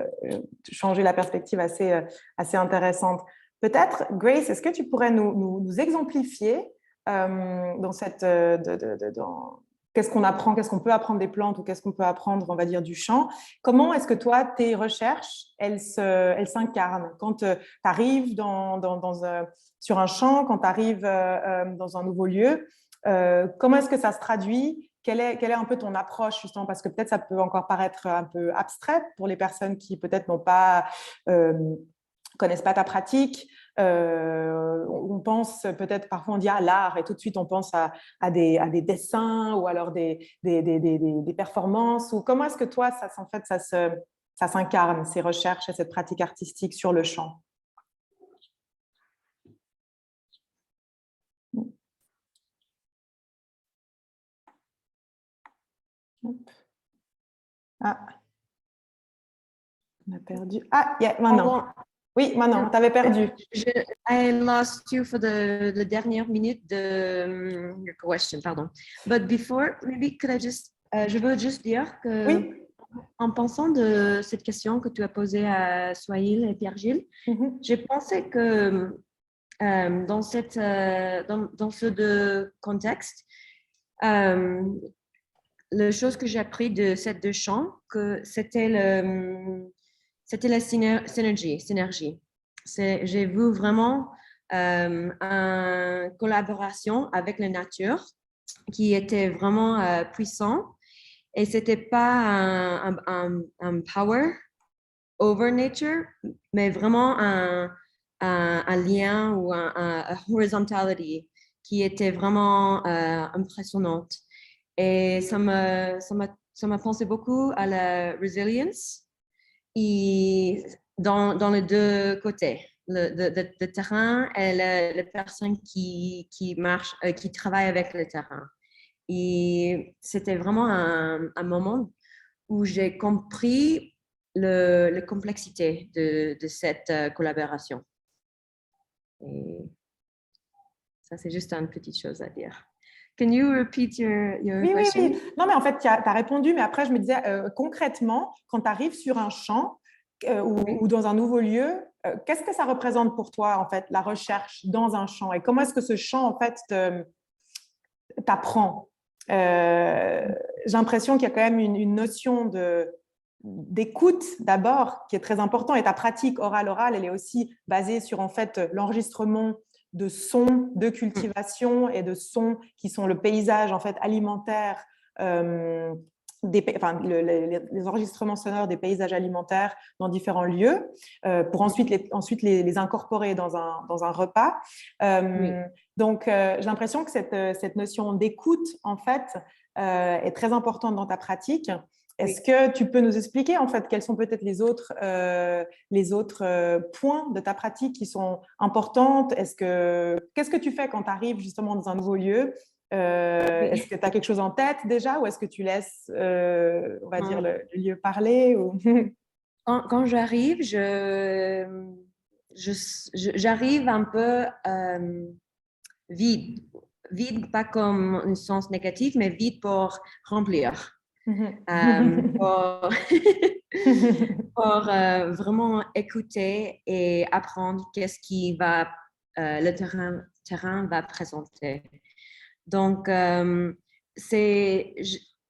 changer la perspective assez intéressante. Peut-être, Grace, est-ce que tu pourrais nous exemplifier dans cette, qu'est-ce qu'on apprend, qu'est-ce qu'on peut apprendre des plantes ou qu'est-ce qu'on peut apprendre, on va dire, du champ. Comment est-ce que toi, tes recherches, elles s'incarnent quand tu arrives sur un champ, quand tu arrives dans un nouveau lieu? Comment est-ce que ça se traduit? Quelle est un peu ton approche, justement, parce que peut-être ça peut encore paraître un peu abstrait pour les personnes qui peut-être connaissent pas ta pratique. On pense peut-être, parfois on dit à l'art et tout de suite on pense à des dessins ou alors des performances. Ou comment est-ce que toi, ça s'incarne, ces recherches et cette pratique artistique sur le champ? Ah, on a perdu. Ah, yeah, maintenant. Oui, maintenant, tu avais perdu. I lost you for the dernière minute de your question, pardon. But before, maybe could I just, je veux juste dire que oui. En pensant de cette question que tu as posée à Sohail et Pierre-Gilles, j'ai pensé que dans ce deux contextes, la chose que j'ai appris de ces deux champs, que c'était la synergie. J'ai vu vraiment une collaboration avec la nature qui était vraiment puissant. Et ce n'était pas un power over nature, mais vraiment un lien ou un horizontality qui était vraiment impressionnante. Et ça m'a pensé beaucoup à la resilience et dans les deux côtés, le terrain et la personne qui marche, qui travaille avec le terrain. Et c'était vraiment un moment où j'ai compris la complexité de cette collaboration. Et ça, c'est juste une petite chose à dire. Can you repeat your question? Oui. Non, mais en fait, tu as répondu, mais après, je me disais, concrètement, quand tu arrives sur un champ ou dans un nouveau lieu, qu'est-ce que ça représente pour toi, en fait, la recherche dans un champ? Et comment est-ce que ce champ, en fait, t'apprend? J'ai l'impression qu'il y a quand même une notion d'écoute d'abord qui est très important, et ta pratique orale, elle est aussi basée sur en fait l'enregistrement de sons de cultivation et de sons qui sont le paysage en fait alimentaire, les enregistrements sonores des paysages alimentaires dans différents lieux pour ensuite les incorporer dans un repas. Donc, j'ai l'impression que cette notion d'écoute, en fait, est très importante dans ta pratique. Est-ce que tu peux nous expliquer, en fait, quels sont peut-être les autres points de ta pratique qui sont importantes? Qu'est-ce que tu fais quand tu arrives justement dans un nouveau lieu? Est-ce que tu as quelque chose en tête déjà ou est-ce que tu laisses, on va dire, le lieu parler ou... Quand j'arrive, j'arrive un peu vide, pas comme un sens négatif, mais vide pour remplir, pour vraiment écouter et apprendre qu'est-ce qui va le terrain va présenter. Donc,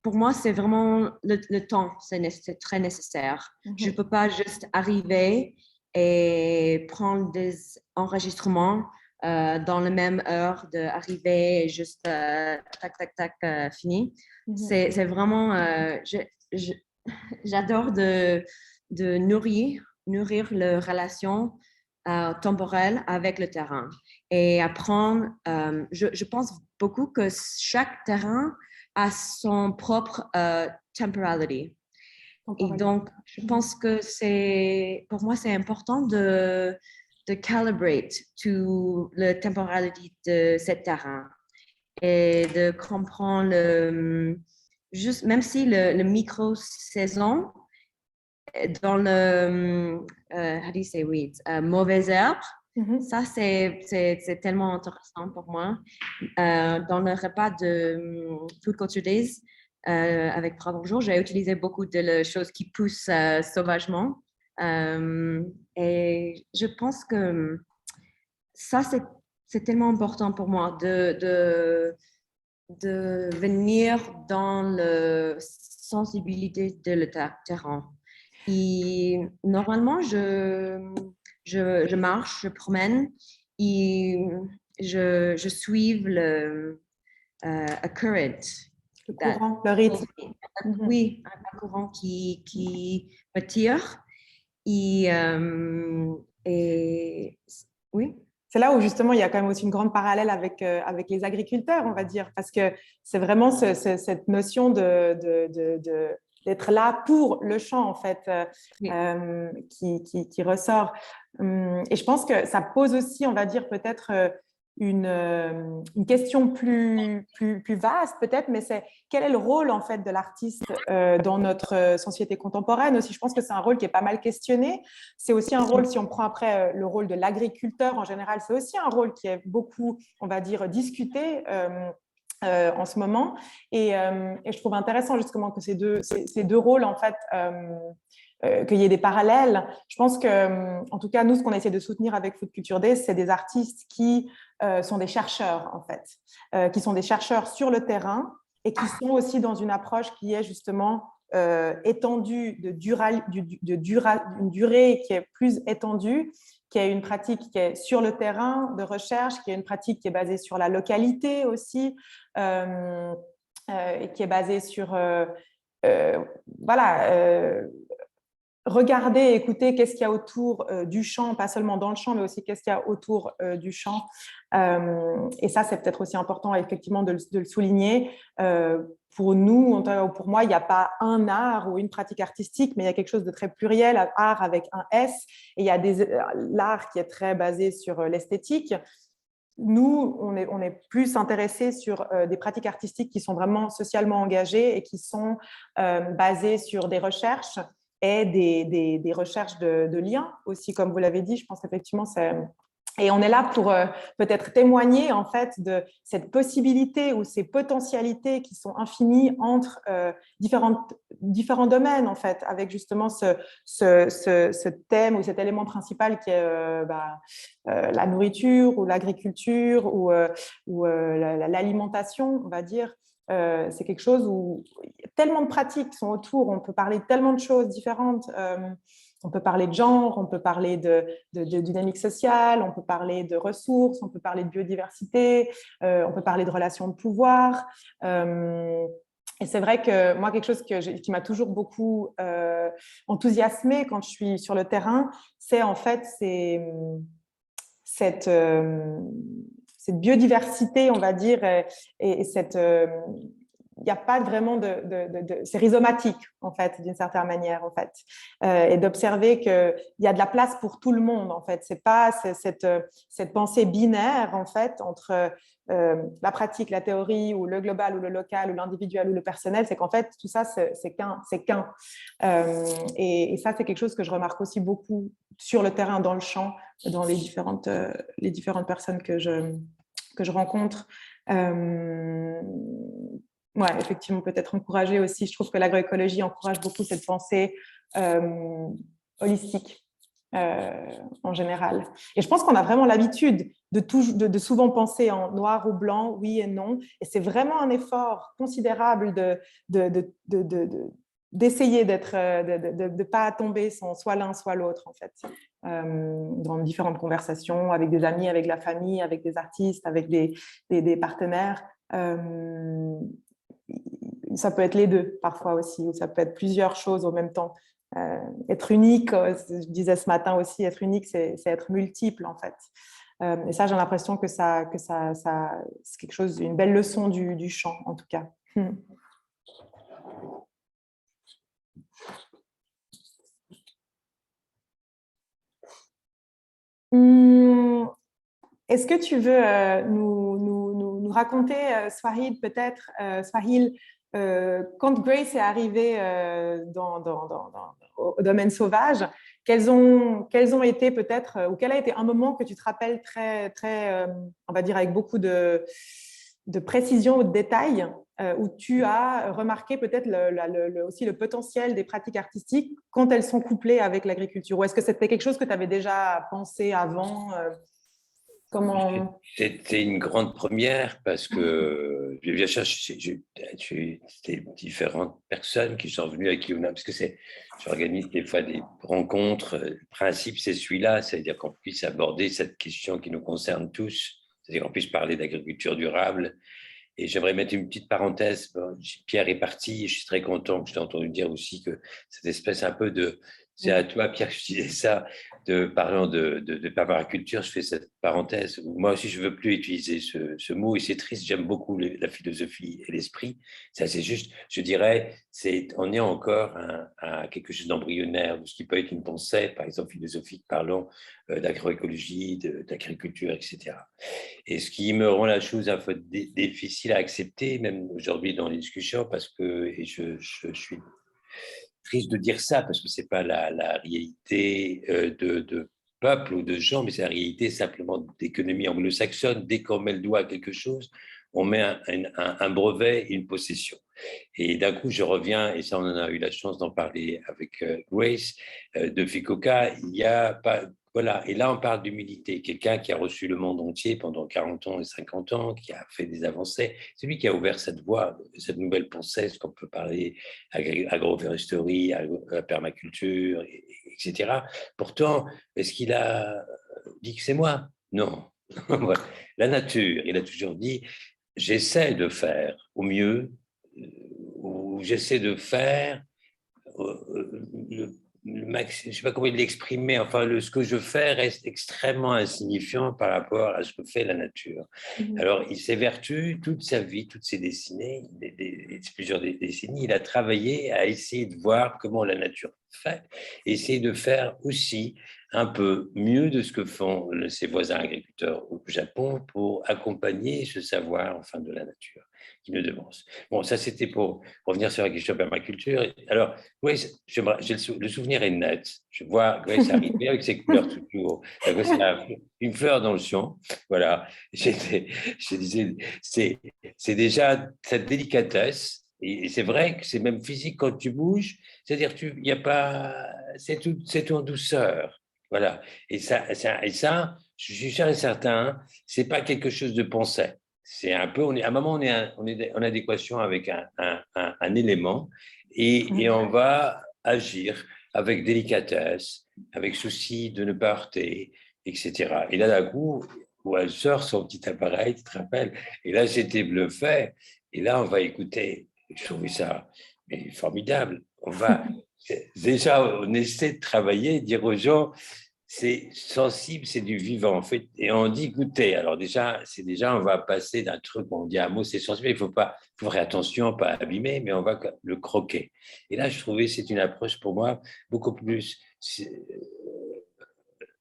pour moi, c'est vraiment le temps, c'est très nécessaire. Je ne peux pas juste arriver et prendre des enregistrements dans la même heure d'arriver et juste tac, tac, tac, fini. C'est vraiment, je- j'adore de nourrir la relation temporelle avec le terrain et apprendre. Je pense beaucoup que chaque terrain a son propre temporality. Et donc, je pense que pour moi, c'est important de calibrate to la temporalité de ce terrain et de comprendre juste, même si le micro-saison dans how do you say weeds, mauvaises herbes, ça c'est tellement intéressant pour moi. Dans le repas de Food Culture Days, avec Bravo Bonjour, j'ai utilisé beaucoup de choses qui poussent sauvagement. Et je pense que ça, c'est tellement important pour moi de venir dans la sensibilité de le terrain. Et normalement, je marche, je promène et je suis a current. Le courant, le rythme. Oui, un courant qui me tire. Et oui. C'est là où justement il y a quand même aussi une grande parallèle avec les agriculteurs, on va dire, parce que c'est vraiment cette notion d'être là pour le champ, en fait, qui ressort. Et je pense que ça pose aussi, on va dire, peut-être une question plus vaste, peut-être, mais c'est quel est le rôle, en fait, de l'artiste dans notre société contemporaine aussi. Je pense que c'est un rôle qui est pas mal questionné. C'est aussi un rôle, si on prend après le rôle de l'agriculteur en général, c'est aussi un rôle qui est beaucoup, on va dire, discuté en ce moment. Et je trouve intéressant justement que ces deux rôles, en fait, qu'il y ait des parallèles. Je pense que, en tout cas, nous, ce qu'on essaie de soutenir avec Food Culture Days, c'est des artistes qui sont des chercheurs, en fait, qui sont des chercheurs sur le terrain et qui sont aussi dans une approche qui est justement étendue, une durée qui est plus étendue, qui est une pratique qui est sur le terrain de recherche, qui est une pratique qui est basée sur la localité aussi, et qui est basée sur regarder, écouter qu'est-ce qu'il y a autour du champ, pas seulement dans le champ, mais aussi qu'est-ce qu'il y a autour du champ. Et ça, c'est peut-être aussi important, effectivement, de le souligner. Pour nous, pour moi, il n'y a pas un art ou une pratique artistique, mais il y a quelque chose de très pluriel, art avec un S. Et il y a l'art qui est très basé sur l'esthétique. Nous, on est plus intéressés sur des pratiques artistiques qui sont vraiment socialement engagées et qui sont basées sur des recherches et des recherches de liens aussi, comme vous l'avez dit. Je pense qu'effectivement, et on est là pour peut-être témoigner en fait de cette possibilité ou ces potentialités qui sont infinies entre différents domaines en fait, avec justement ce thème ou cet élément principal qui est la nourriture ou l'agriculture ou l'alimentation, on va dire. C'est quelque chose où tellement de pratiques sont autour, on peut parler de tellement de choses différentes. On peut parler de genre, on peut parler de dynamique sociale, on peut parler de ressources, on peut parler de biodiversité, on peut parler de relations de pouvoir. Et c'est vrai que moi, quelque chose qui m'a toujours beaucoup enthousiasmée quand je suis sur le terrain, c'est en fait cette biodiversité, on va dire, et cette il n'y a pas vraiment c'est rhizomatique en fait d'une certaine manière en fait, et d'observer qu'il y a de la place pour tout le monde en fait. C'est pas cette pensée binaire en fait entre la pratique, la théorie ou le global ou le local ou l'individuel ou le personnel. C'est qu'en fait tout ça c'est qu'un. Et ça c'est quelque chose que je remarque aussi beaucoup sur le terrain, dans le champ, dans les différentes personnes que je rencontre. Ouais, effectivement, peut-être encourager aussi. Je trouve que l'agroécologie encourage beaucoup cette pensée holistique en général. Et je pense qu'on a vraiment l'habitude de souvent penser en noir ou blanc, oui et non. Et c'est vraiment un effort considérable d'essayer de ne pas tomber sans soit l'un, soit l'autre, en fait, dans différentes conversations avec des amis, avec la famille, avec des artistes, avec des partenaires. Il ça peut être les deux parfois aussi, ou ça peut être plusieurs choses en même temps. Être unique, je disais ce matin aussi, être unique, c'est être multiple en fait. Et ça, j'ai l'impression que ça c'est quelque chose, une belle leçon du chant en tout cas. Est-ce que tu veux nous raconter, Swahil, peut-être, Swahil, quand Grace est arrivée au domaine sauvage, quels ont été peut-être, ou quel a été un moment que tu te rappelles très, très, on va dire avec beaucoup de précision ou de détails, où tu as remarqué peut-être aussi le potentiel des pratiques artistiques quand elles sont couplées avec l'agriculture? Ou est-ce que c'était quelque chose que tu avais déjà pensé avant? Comment... C'était une grande première parce que bien sûr, j'ai différentes personnes qui sont venues avec Yuna, parce que j'organise des fois des rencontres. Le principe, c'est celui-là, c'est-à-dire qu'on puisse aborder cette question qui nous concerne tous, c'est-à-dire qu'on puisse parler d'agriculture durable. Et j'aimerais mettre une petite parenthèse. Pierre est parti, et je suis très content que je t'ai entendu dire aussi que cette espèce un peu de... C'est à toi, Pierre, que je disais ça, parlant de permaculture, je fais cette parenthèse. Moi aussi, je ne veux plus utiliser ce mot, et c'est triste, j'aime beaucoup la philosophie et l'esprit. Ça, c'est juste, je dirais, on est encore à quelque chose d'embryonnaire, de ce qui peut être une pensée, par exemple philosophique, parlant d'agroécologie, d'agriculture, etc. Et ce qui me rend la chose un peu difficile à accepter, même aujourd'hui dans les discussions, parce que, et je suis triste de dire ça, parce que ce n'est pas la réalité de peuple ou de gens, mais c'est la réalité simplement d'économie anglo-saxonne. Dès qu'on met le doigt à quelque chose, on met un brevet et une possession. Et d'un coup, je reviens, et ça, on en a eu la chance d'en parler avec Grace, de FICOCA, il n'y a pas... Voilà, et là, on parle d'humilité. Quelqu'un qui a reçu le monde entier pendant 40 ans et 50 ans, qui a fait des avancées, c'est lui qui a ouvert cette voie, cette nouvelle pensée, ce qu'on peut parler agroforesterie, permaculture, etc. Pourtant, est-ce qu'il a dit que c'est moi? Non. La nature, il a toujours dit, j'essaie de faire au mieux, ou j'essaie de faire le maximum, je ne sais pas comment il l'exprimait, enfin, ce que je fais reste extrêmement insignifiant par rapport à ce que fait la nature. Alors, il s'évertue toute sa vie, toutes ses décennies, plusieurs décennies, il a travaillé à essayer de voir comment la nature fait, essayer de faire aussi un peu mieux de ce que font ses voisins agriculteurs au Japon pour accompagner ce savoir, enfin, de la nature qui nous devance. Bon, ça, c'était pour revenir sur la question de la permaculture. Alors, oui, le souvenir est net. Je vois Grace arriver avec ses couleurs toujours. Une fleur dans le champ. Voilà. Je disais, c'est déjà cette délicatesse. Et c'est vrai que c'est même physique quand tu bouges. C'est-à-dire, il n'y a pas. C'est tout en douceur. Voilà. Et ça, je suis sûr et certain, c'est pas quelque chose de pensé. C'est un peu, à un moment, on est en adéquation avec un élément et on va agir avec délicatesse, avec souci de ne pas heurter, etc. Et là, d'un coup, où elle sort son petit appareil, tu te rappelles, et là, j'étais bluffé, et là, on va écouter. Je trouvais ça formidable. Déjà, on essaie de travailler, dire aux gens, c'est sensible, c'est du vivant en fait. Et on dit goûter. Alors déjà, on va passer d'un truc, on dit un mot, c'est sensible, il faut faire attention, pas abîmer, mais on va le croquer. Et là, je trouvais c'est une approche pour moi beaucoup plus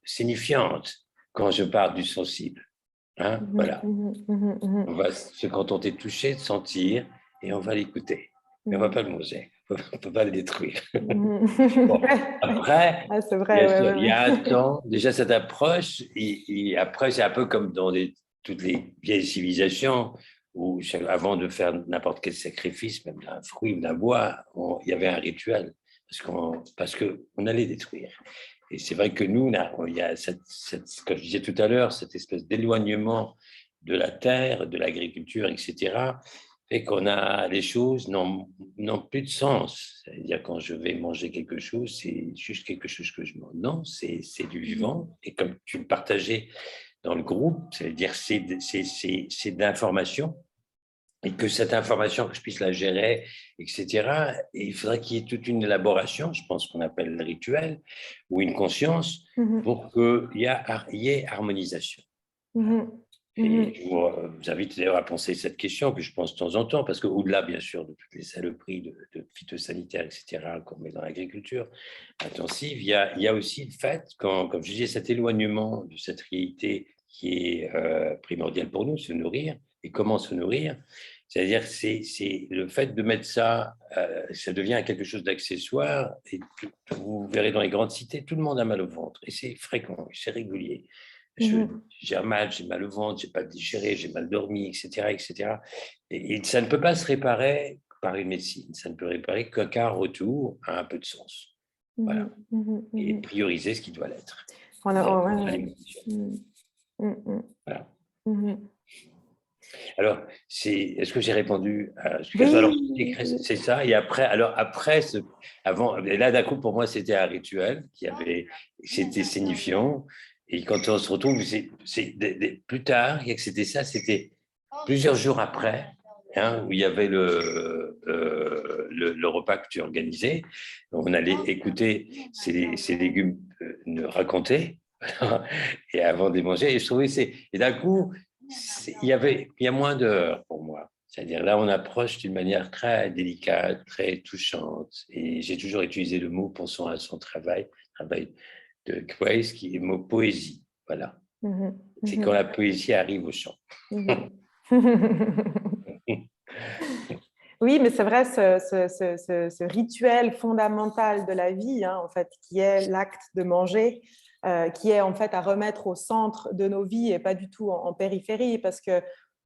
signifiante quand je parle du sensible. Hein, voilà. On va se contenter de toucher, de sentir, et on va l'écouter. Mais on ne va pas le manger. On ne peut pas le détruire. Bon, après, c'est vrai, il y a un temps, déjà cette approche, et après, c'est un peu comme dans toutes les vieilles civilisations, où avant de faire n'importe quel sacrifice, même d'un fruit ou d'un bois, il y avait un rituel, parce qu'on allait détruire. Et c'est vrai que nous, il y a comme je disais tout à l'heure, cette espèce d'éloignement de la terre, de l'agriculture, etc., fait qu'on a les choses n'ont plus de sens. C'est-à-dire quand je vais manger quelque chose, c'est juste quelque chose que je mange. Non, c'est du vivant. Et comme tu le partageais dans le groupe, c'est-à-dire c'est d'information. et que cette information, que je puisse la gérer, etc. Et il faudrait qu'il y ait toute une élaboration, je pense qu'on appelle le rituel, ou une conscience, pour qu'il y ait harmonisation. Et je vous invite d'ailleurs à penser cette question que je pense de temps en temps, parce qu'au-delà, bien sûr, de toutes les saloperies de phytosanitaires, etc., qu'on met dans l'agriculture intensive, il y a aussi le fait, comme je disais, cet éloignement de cette réalité qui est primordiale pour nous, se nourrir, et comment se nourrir. C'est-à-dire, c'est le fait de mettre ça, ça devient quelque chose d'accessoire, et vous verrez dans les grandes cités, tout le monde a mal au ventre, et c'est fréquent, c'est régulier. J'ai mal au ventre, j'ai pas digéré, j'ai mal dormi, etc., etc. Et ça ne peut pas se réparer par une médecine, ça ne peut réparer qu'un retour à un peu de sens. Voilà. Et prioriser ce qui doit l'être. Voilà. Alors, est-ce que j'ai répondu à ce que oui. Alors, c'est ça. Et après, avant, et là, d'un coup, pour moi, c'était un rituel c'était signifiant. Et quand on se retrouve, plus tard, c'était ça, c'était plusieurs jours après, où il y avait le repas que tu organisais. On allait écouter ces légumes raconter, et avant de les manger. Et je trouvais, et d'un coup, il y a moins d'heures pour moi. C'est-à-dire là, on approche d'une manière très délicate, très touchante. Et j'ai toujours utilisé le mot pensant à son travail de Grace, qui est le mot poésie. Voilà. C'est quand la poésie arrive au chant. Oui, mais c'est vrai, ce rituel fondamental de la vie, en fait, qui est l'acte de manger, qui est en fait à remettre au centre de nos vies et pas du tout en périphérie, parce que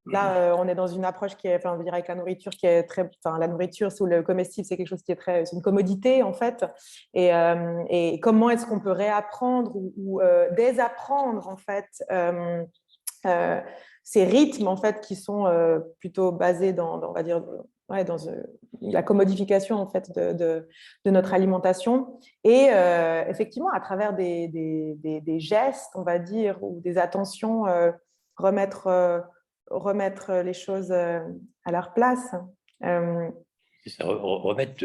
là, on est dans une approche qui est, on dirait avec la nourriture qui est très, la nourriture ou le comestible, c'est quelque chose qui est c'est une commodité en fait. Et comment est-ce qu'on peut réapprendre ou désapprendre en fait ces rythmes en fait qui sont plutôt basés dans on va dire, dans la commodification en fait de notre alimentation et effectivement à travers des gestes, on va dire, ou des attentions, remettre les choses à leur place. Remettre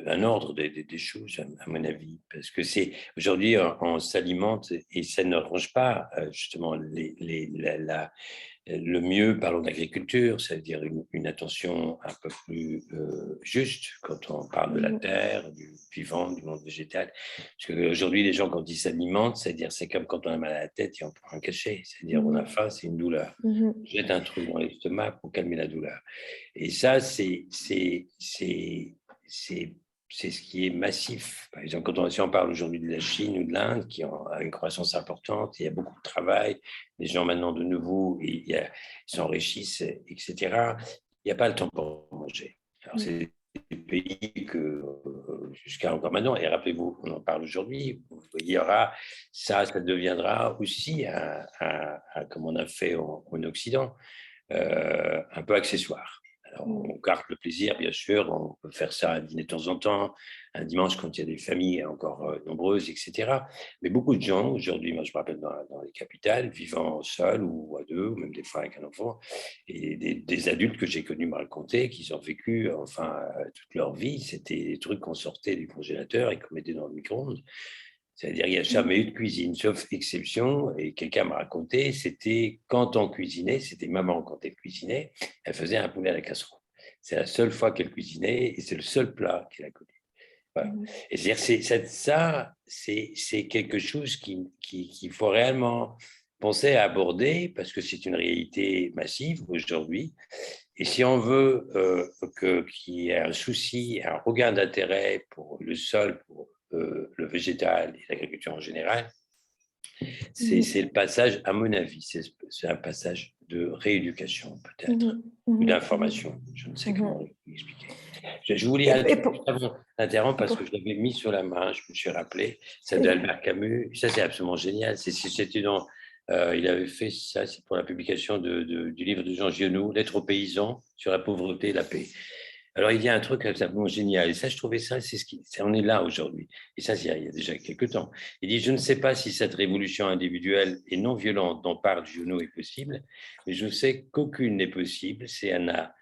un ordre des choses, à mon avis, parce que aujourd'hui, on s'alimente et ça ne range pas justement le mieux. Parlons d'agriculture, c'est-à-dire une attention un peu plus juste quand on parle de la terre, du vivant, du monde végétal. Parce qu'aujourd'hui, les gens, quand ils s'alimentent, c'est comme quand on a mal à la tête et on prend un cachet. C'est-à-dire on a faim, c'est une douleur. On jette un truc dans l'estomac pour calmer la douleur. Et ça, c'est ce qui est massif. Par exemple, si on parle aujourd'hui de la Chine ou de l'Inde, qui ont une croissance importante, il y a beaucoup de travail, les gens maintenant de nouveau, ils s'enrichissent, etc. Il n'y a pas le temps pour manger. Alors, c'est des pays que, jusqu'à encore maintenant, et rappelez-vous, on en parle aujourd'hui, il y aura ça deviendra aussi, comme on a fait en Occident, un peu accessoire. Alors, on garde le plaisir, bien sûr, on peut faire ça un dîner de temps en temps, un dimanche quand il y a des familles encore nombreuses, etc. Mais beaucoup de gens, aujourd'hui, moi je me rappelle dans les capitales, vivant seuls ou à deux, ou même des fois avec un enfant, et des adultes que j'ai connus me racontaient qu'ils ont vécu toute leur vie, c'était des trucs qu'on sortait du congélateur et qu'on mettait dans le micro-ondes. C'est-à-dire, il n'y a jamais eu de cuisine, sauf exception. Et quelqu'un m'a raconté, c'était quand on cuisinait, c'était maman quand elle cuisinait, elle faisait un poulet à la casserole. C'est la seule fois qu'elle cuisinait et c'est le seul plat qu'elle a connu. Voilà. Et c'est quelque chose qu'il faut réellement penser à aborder parce que c'est une réalité massive aujourd'hui. Et si on veut qu'il y ait un souci, un regain d'intérêt pour le sol, pour le végétal et l'agriculture en général, c'est le passage, à mon avis, c'est un passage de rééducation peut-être, ou d'information, je ne sais comment l'expliquer. Je voulais interrompre parce que je l'avais mis sur la main, je me suis rappelé, celle d'Albert Camus, ça c'est absolument génial, il avait fait ça, c'est pour la publication du livre de Jean Giono, Lettres aux paysans sur la pauvreté et la paix. Alors, il y a un truc absolument génial. Et ça, je trouvais ça, on est là aujourd'hui. Et ça, il y a déjà quelques temps. Il dit, je ne sais pas si cette révolution individuelle et non violente dont parle Giono est possible, mais je sais qu'aucune n'est possible si elle n'a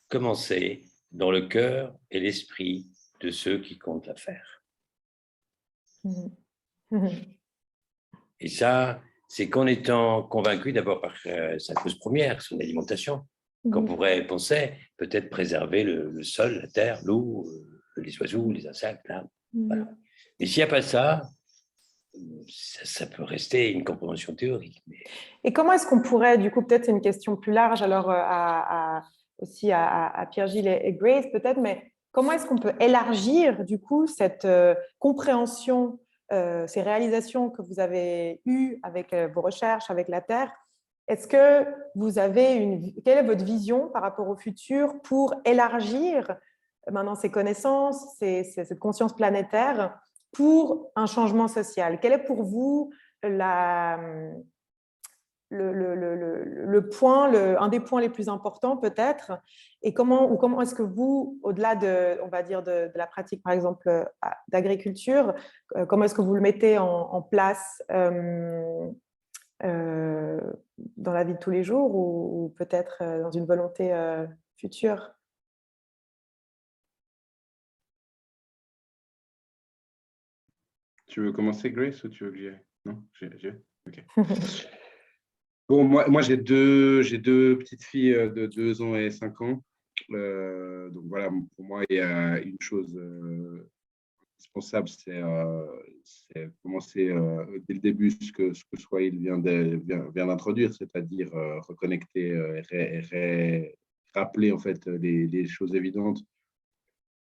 commencer dans le cœur et l'esprit de ceux qui comptent la faire. Et ça, c'est qu'en étant convaincu d'abord par sa cause première, son alimentation, qu'on pourrait penser peut-être préserver le sol, la terre, l'eau, les oiseaux, les insectes. Là. Voilà. Mais s'il n'y a pas ça, ça peut rester une compréhension théorique. Mais... Et comment est-ce qu'on pourrait, du coup, peut-être c'est une question plus large, alors aussi à Pierre-Gilles et Grace peut-être, mais comment est-ce qu'on peut élargir, du coup, cette compréhension, ces réalisations que vous avez eues avec vos recherches, avec la Terre? Est-ce que vous avez quelle est votre vision par rapport au futur pour élargir maintenant ces connaissances, cette conscience planétaire pour un changement social? Quel est pour vous un des points les plus importants peut-être? Et comment est-ce que vous, au-delà on va dire de la pratique par exemple d'agriculture, comment est-ce que vous le mettez en place dans la vie de tous les jours ou peut-être dans une volonté future? Tu veux commencer, Grace, ou tu veux que j'y aille? Non, OK. Bon, moi j'ai deux petites filles de 2 ans et 5 ans. Donc voilà, pour moi, il y a une chose indispensable, c'est commencer dès le début ce que Swahili vient d'introduire, c'est-à-dire reconnecter et rappeler en fait les choses évidentes.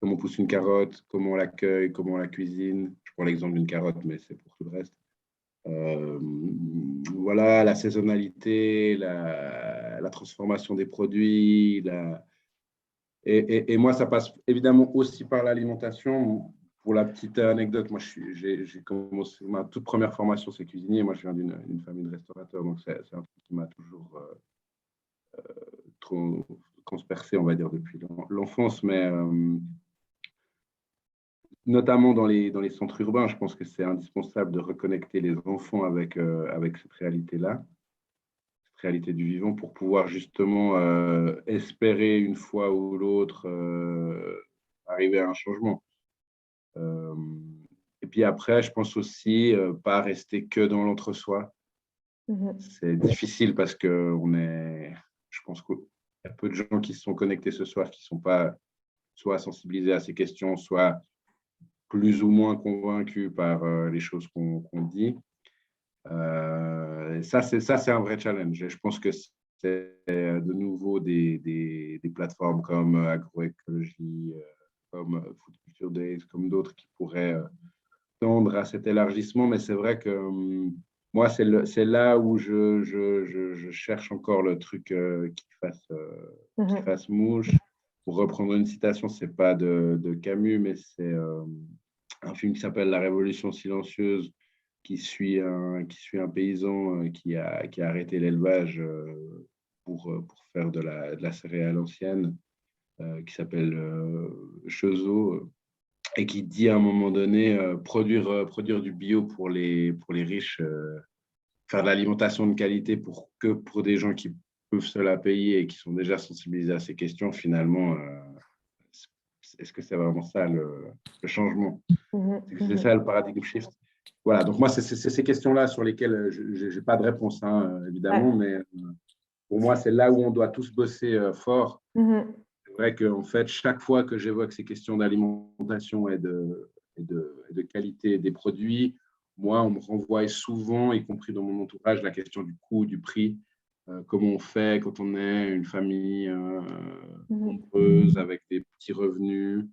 Comment on pousse une carotte, comment on l'accueille, comment on la cuisine. Je prends l'exemple d'une carotte, mais c'est pour tout le reste. Voilà, la saisonnalité, la transformation des produits. Et moi, ça passe évidemment aussi par l'alimentation. Pour la petite anecdote, moi, j'ai commencé ma toute première formation, c'est cuisinier. Moi, je viens d'une famille de restaurateurs, donc c'est un truc qui m'a toujours trop transpercé, on va dire, depuis l'enfance. Mais notamment dans les centres urbains, je pense que c'est indispensable de reconnecter les enfants avec cette réalité-là, cette réalité du vivant, pour pouvoir justement espérer une fois ou l'autre arriver à un changement. Et puis après, je pense aussi pas rester que dans l'entre-soi. C'est difficile parce que je pense qu'il y a peu de gens qui se sont connectés ce soir qui ne sont pas soit sensibilisés à ces questions, soit plus ou moins convaincus par les choses qu'on dit. Ça, c'est un vrai challenge. Et je pense que c'est de nouveau des plateformes comme Agroécologie, comme Food Culture Days, comme d'autres qui pourraient tendre à cet élargissement. Mais c'est vrai que moi, c'est là où je cherche encore le truc qui fasse mouche. Pour reprendre une citation, c'est pas de Camus, mais c'est un film qui s'appelle La Révolution silencieuse, qui suit un paysan qui a arrêté l'élevage pour faire de la céréale ancienne, qui s'appelle Chezeau, et qui dit à un moment donné produire du bio pour les riches, faire de l'alimentation de qualité pour des gens qui peuvent se la payer et qui sont déjà sensibilisés à ces questions, finalement, est-ce que c'est vraiment ça le changement? C'est ça le paradigme shift. Voilà, donc moi, c'est ces questions-là sur lesquelles je n'ai pas de réponse, évidemment, mais pour moi, c'est là où on doit tous bosser fort. C'est vrai qu'en fait, chaque fois que j'évoque ces questions d'alimentation et de qualité des produits, moi, on me renvoie souvent, y compris dans mon entourage, la question du coût, du prix. Comment on fait quand on est une famille nombreuse avec des petits revenus,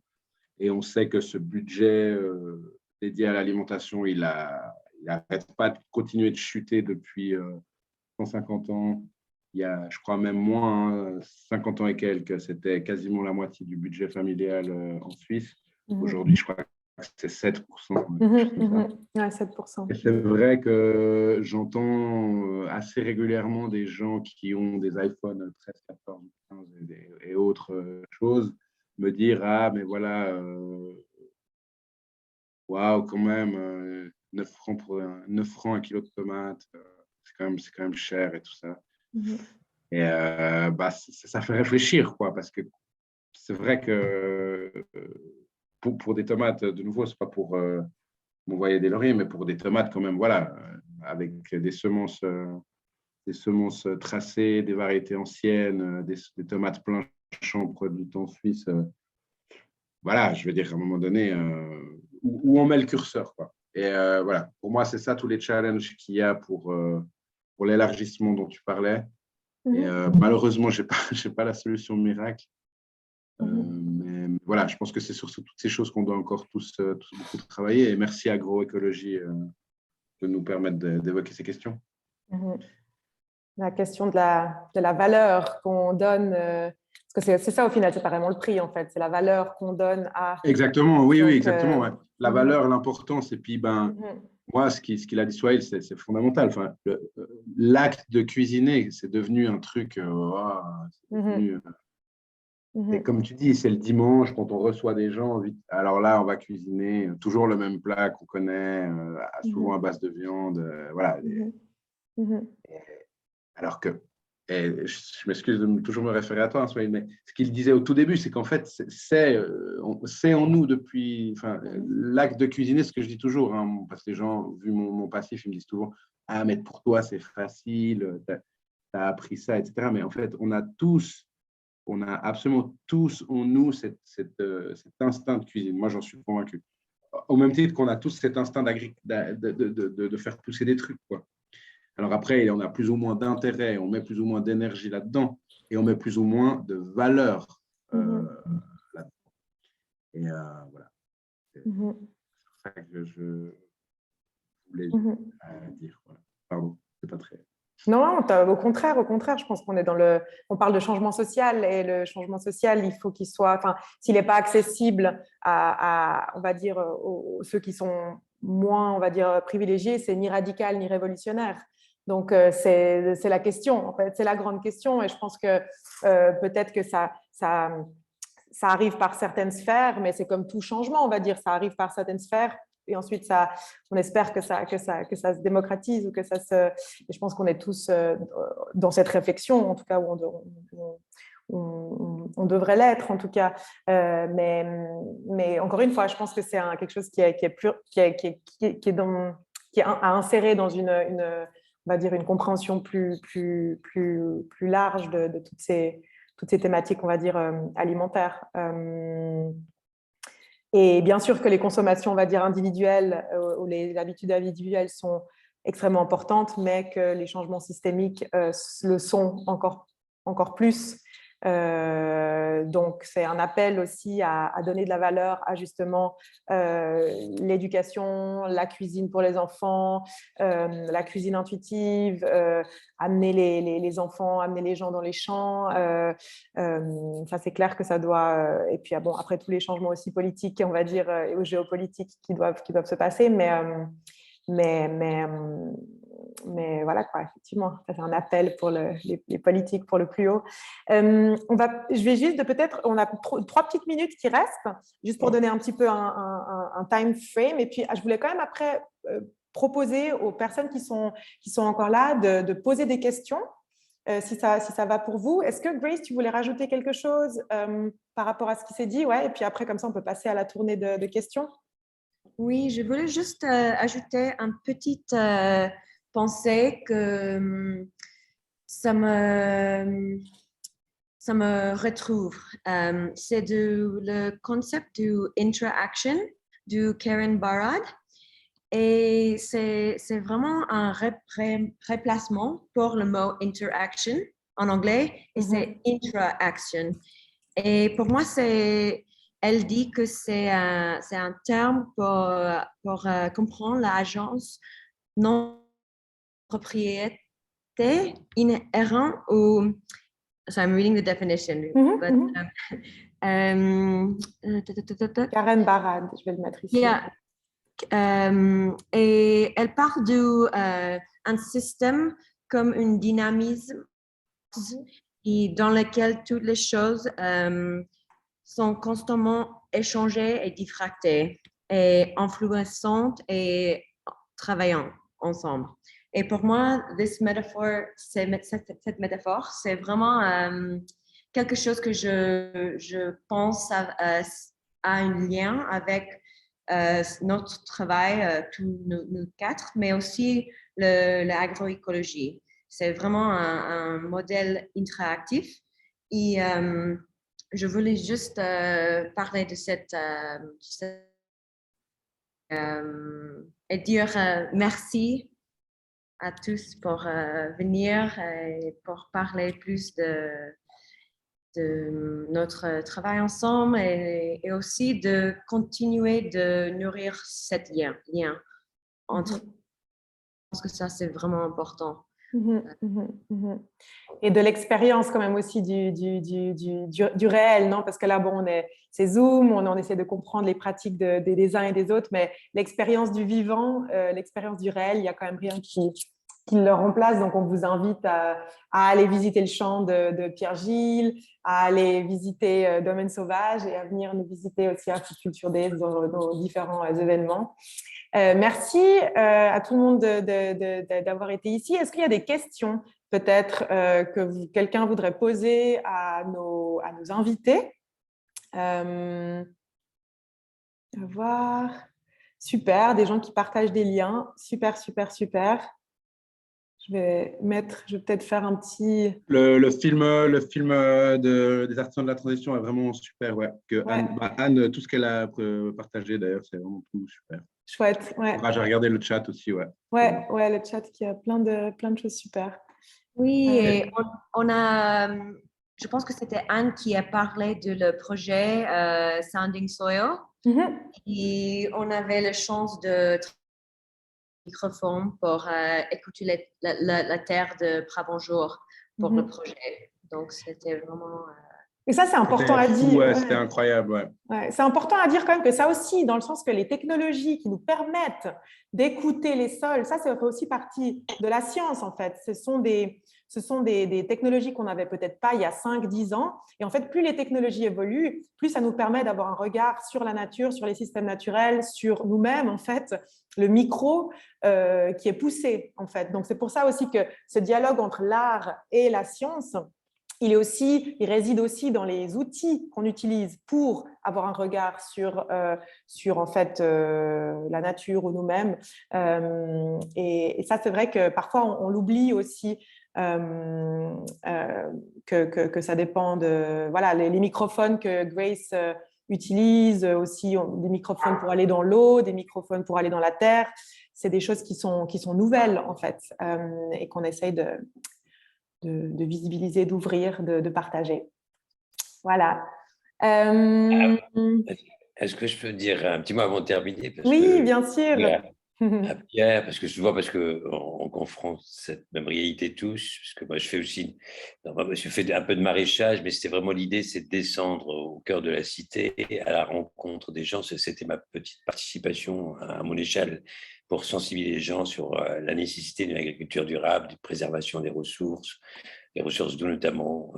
et on sait que ce budget dédié à l'alimentation, il n'arrête pas de continuer de chuter depuis 150 ans. Il y a, je crois, même moins, 50 ans et quelques, c'était quasiment la moitié du budget familial en Suisse. Aujourd'hui, je crois que c'est 7%. Ouais, 7%. Et c'est vrai que j'entends assez régulièrement des gens qui ont des iPhone 13, 14, 15 et autres choses me dire « Ah, mais voilà, waouh, quand même, 9 francs pour 9 francs un kilo de tomates, c'est quand même cher et tout ça. » Et ça fait réfléchir, quoi, parce que c'est vrai que pour des tomates, de nouveau, c'est pas pour m'envoyer des lauriers, mais pour des tomates quand même, voilà, avec des semences tracées, des variétés anciennes, des tomates plein champ produites en Suisse. Voilà, je veux dire, à un moment donné, où on met le curseur, quoi. Et voilà, pour moi, c'est ça tous les challenges qu'il y a pour l'élargissement dont tu parlais. Et malheureusement, je n'ai pas la solution miracle. Mais voilà, je pense que c'est sur toutes ces choses qu'on doit encore tous beaucoup travailler. Et merci Agroécologie de nous permettre d'évoquer ces questions. La question de la valeur qu'on donne, parce que c'est ça au final, c'est pas vraiment le prix en fait, c'est la valeur qu'on donne à… Exactement, oui, Donc, oui, exactement. Ouais. La valeur, l'importance, et puis moi, ce qu'il a dit Souhail, c'est fondamental. Enfin, l'acte de cuisiner, c'est devenu un truc… c'est devenu, et comme tu dis, c'est le dimanche, quand on reçoit des gens, alors là, on va cuisiner toujours le même plat qu'on connaît, souvent à base de viande. Voilà. Alors que, et je m'excuse de toujours me référer à toi, Souhail, mais ce qu'il disait au tout début, c'est qu'en fait, c'est en nous depuis… Enfin, l'acte de cuisiner, ce que je dis toujours, hein, parce que les gens, vu mon passif, ils me disent toujours « Ah, mais pour toi, c'est facile, tu as appris ça, etc. » Mais en fait, on a absolument tous en nous cet instinct de cuisine. Moi, j'en suis convaincu. Au même titre qu'on a tous cet instinct de faire pousser des trucs, quoi. Alors après, on a plus ou moins d'intérêt, on met plus ou moins d'énergie là-dedans et on met plus ou moins de valeur là-dedans. Et voilà. C'est ça que je voulais dire. Voilà. Pardon, c'est pas très… Non, au contraire, je pense qu'on est on parle de changement social et le changement social, il faut qu'il soit, enfin, s'il n'est pas accessible on va dire, ceux qui sont moins, on va dire, privilégiés, c'est ni radical ni révolutionnaire. Donc, c'est la question, en fait, c'est la grande question et je pense que peut-être que ça arrive par certaines sphères, mais c'est comme tout changement, on va dire, ça arrive par certaines sphères. Et ensuite, on espère que ça se démocratise ou que ça se… Et je pense qu'on est tous dans cette réflexion, en tout cas, où on devrait l'être, en tout cas. Mais encore une fois, je pense que c'est quelque chose qui est à insérer dans on va dire, une compréhension plus large de toutes ces thématiques, on va dire, alimentaires. Et bien sûr que les consommations, on va dire, individuelles ou les habitudes individuelles sont extrêmement importantes, mais que les changements systémiques le sont encore plus. Donc, c'est un appel aussi à donner de la valeur à justement l'éducation, la cuisine pour les enfants, la cuisine intuitive, amener les enfants, amener les gens dans les champs. Ça, c'est clair que ça doit… et puis, bon, après, tous les changements aussi politiques, on va dire, et géopolitiques qui doivent se passer, mais voilà, quoi, effectivement, ça fait un appel pour les politiques pour le plus haut. Je vais juste peut-être, on a 3 petites minutes qui restent, juste pour donner un petit peu un time frame. Et puis, je voulais quand même après proposer aux personnes qui sont encore là de poser des questions, si ça va pour vous. Est-ce que, Grace, tu voulais rajouter quelque chose par rapport à ce qui s'est dit? Ouais, et puis après, comme ça, on peut passer à la tournée de questions. Oui, je voulais juste ajouter une petite pensée que ça me retrouve. C'est le concept du interaction de Karen Barad. Et c'est vraiment un remplacement pour le mot interaction en anglais, et c'est intra-action. Et pour moi, elle dit que c'est un terme pour comprendre l'agence non propriété inhérente au… So I'm reading the definition. But, Karen Barad, je vais le mettre ici. Yeah. Et elle parle d'un système comme un dynamisme dans lequel toutes les choses sont constamment échangées et diffractées et influençantes et travaillant ensemble. Et pour moi, cette métaphore, c'est vraiment quelque chose que je pense a un lien avec notre travail, tous nous quatre, mais aussi l'agroécologie. C'est vraiment un modèle interactif. Et je voulais juste parler de et dire merci à tous pour venir et pour parler plus de notre travail ensemble et aussi de continuer de nourrir cet lien entre. Je pense que ça, c'est vraiment important. Et de l'expérience quand même aussi du réel, non? Parce que là, bon, c'est Zoom, on essaie de comprendre les pratiques des uns et des autres, mais l'expérience du vivant, l'expérience du réel, il n'y a quand même rien qui le remplace. Donc, on vous invite à aller visiter le champ de Pierre-Gilles, à aller visiter Domaine Sauvage et à venir nous visiter aussi à Culture Days dans nos différents événements. Merci à tout le monde d'avoir été ici. Est-ce qu'il y a des questions peut-être que quelqu'un voudrait poser à nos invités? À voir. Super, des gens qui partagent des liens. Super, super, super. Je vais peut-être faire un petit… Le film des artisans de la transition est vraiment super. Ouais. Anne, tout ce qu'elle a partagé, d'ailleurs, c'est vraiment tout super. Chouette, ouais. J'ai regardé le chat aussi, ouais. Ouais, le chat qui a plein de choses super. Oui, et on a, je pense que c'était Anne qui a parlé de le projet Sounding Soil. Et on avait la chance de microphone pour écouter la terre de Brabant-Jour pour le projet. Donc, c'était vraiment… Et ça, c'est important à dire. Ouais. C'était incroyable. Ouais, c'est important à dire quand même que ça aussi, dans le sens que les technologies qui nous permettent d'écouter les sols, ça fait aussi partie de la science en fait. Ce sont des technologies qu'on n'avait peut-être pas il y a 5-10 ans. Et en fait, plus les technologies évoluent, plus ça nous permet d'avoir un regard sur la nature, sur les systèmes naturels, sur nous-mêmes en fait, le micro qui est poussé en fait. Donc c'est pour ça aussi que ce dialogue entre l'art et la science, il réside aussi dans les outils qu'on utilise pour avoir un regard sur en fait la nature ou nous-mêmes. Et ça, c'est vrai que parfois on l'oublie aussi que ça dépend de voilà les microphones que Grace utilise aussi, des microphones pour aller dans l'eau, des microphones pour aller dans la terre. C'est des choses qui sont nouvelles en fait et qu'on essaye de visibiliser, d'ouvrir, de partager. Voilà. Est-ce que je peux dire un petit mot avant de terminer? Oui, bien sûr. À Pierre, parce que souvent, on confronte cette même réalité tous, parce que moi je fais aussi, je fais un peu de maraîchage, mais c'était vraiment l'idée, c'est de descendre au cœur de la cité, à la rencontre des gens. C'était ma petite participation à mon échelle pour sensibiliser les gens sur la nécessité d'une agriculture durable, de préservation des ressources d'eau notamment,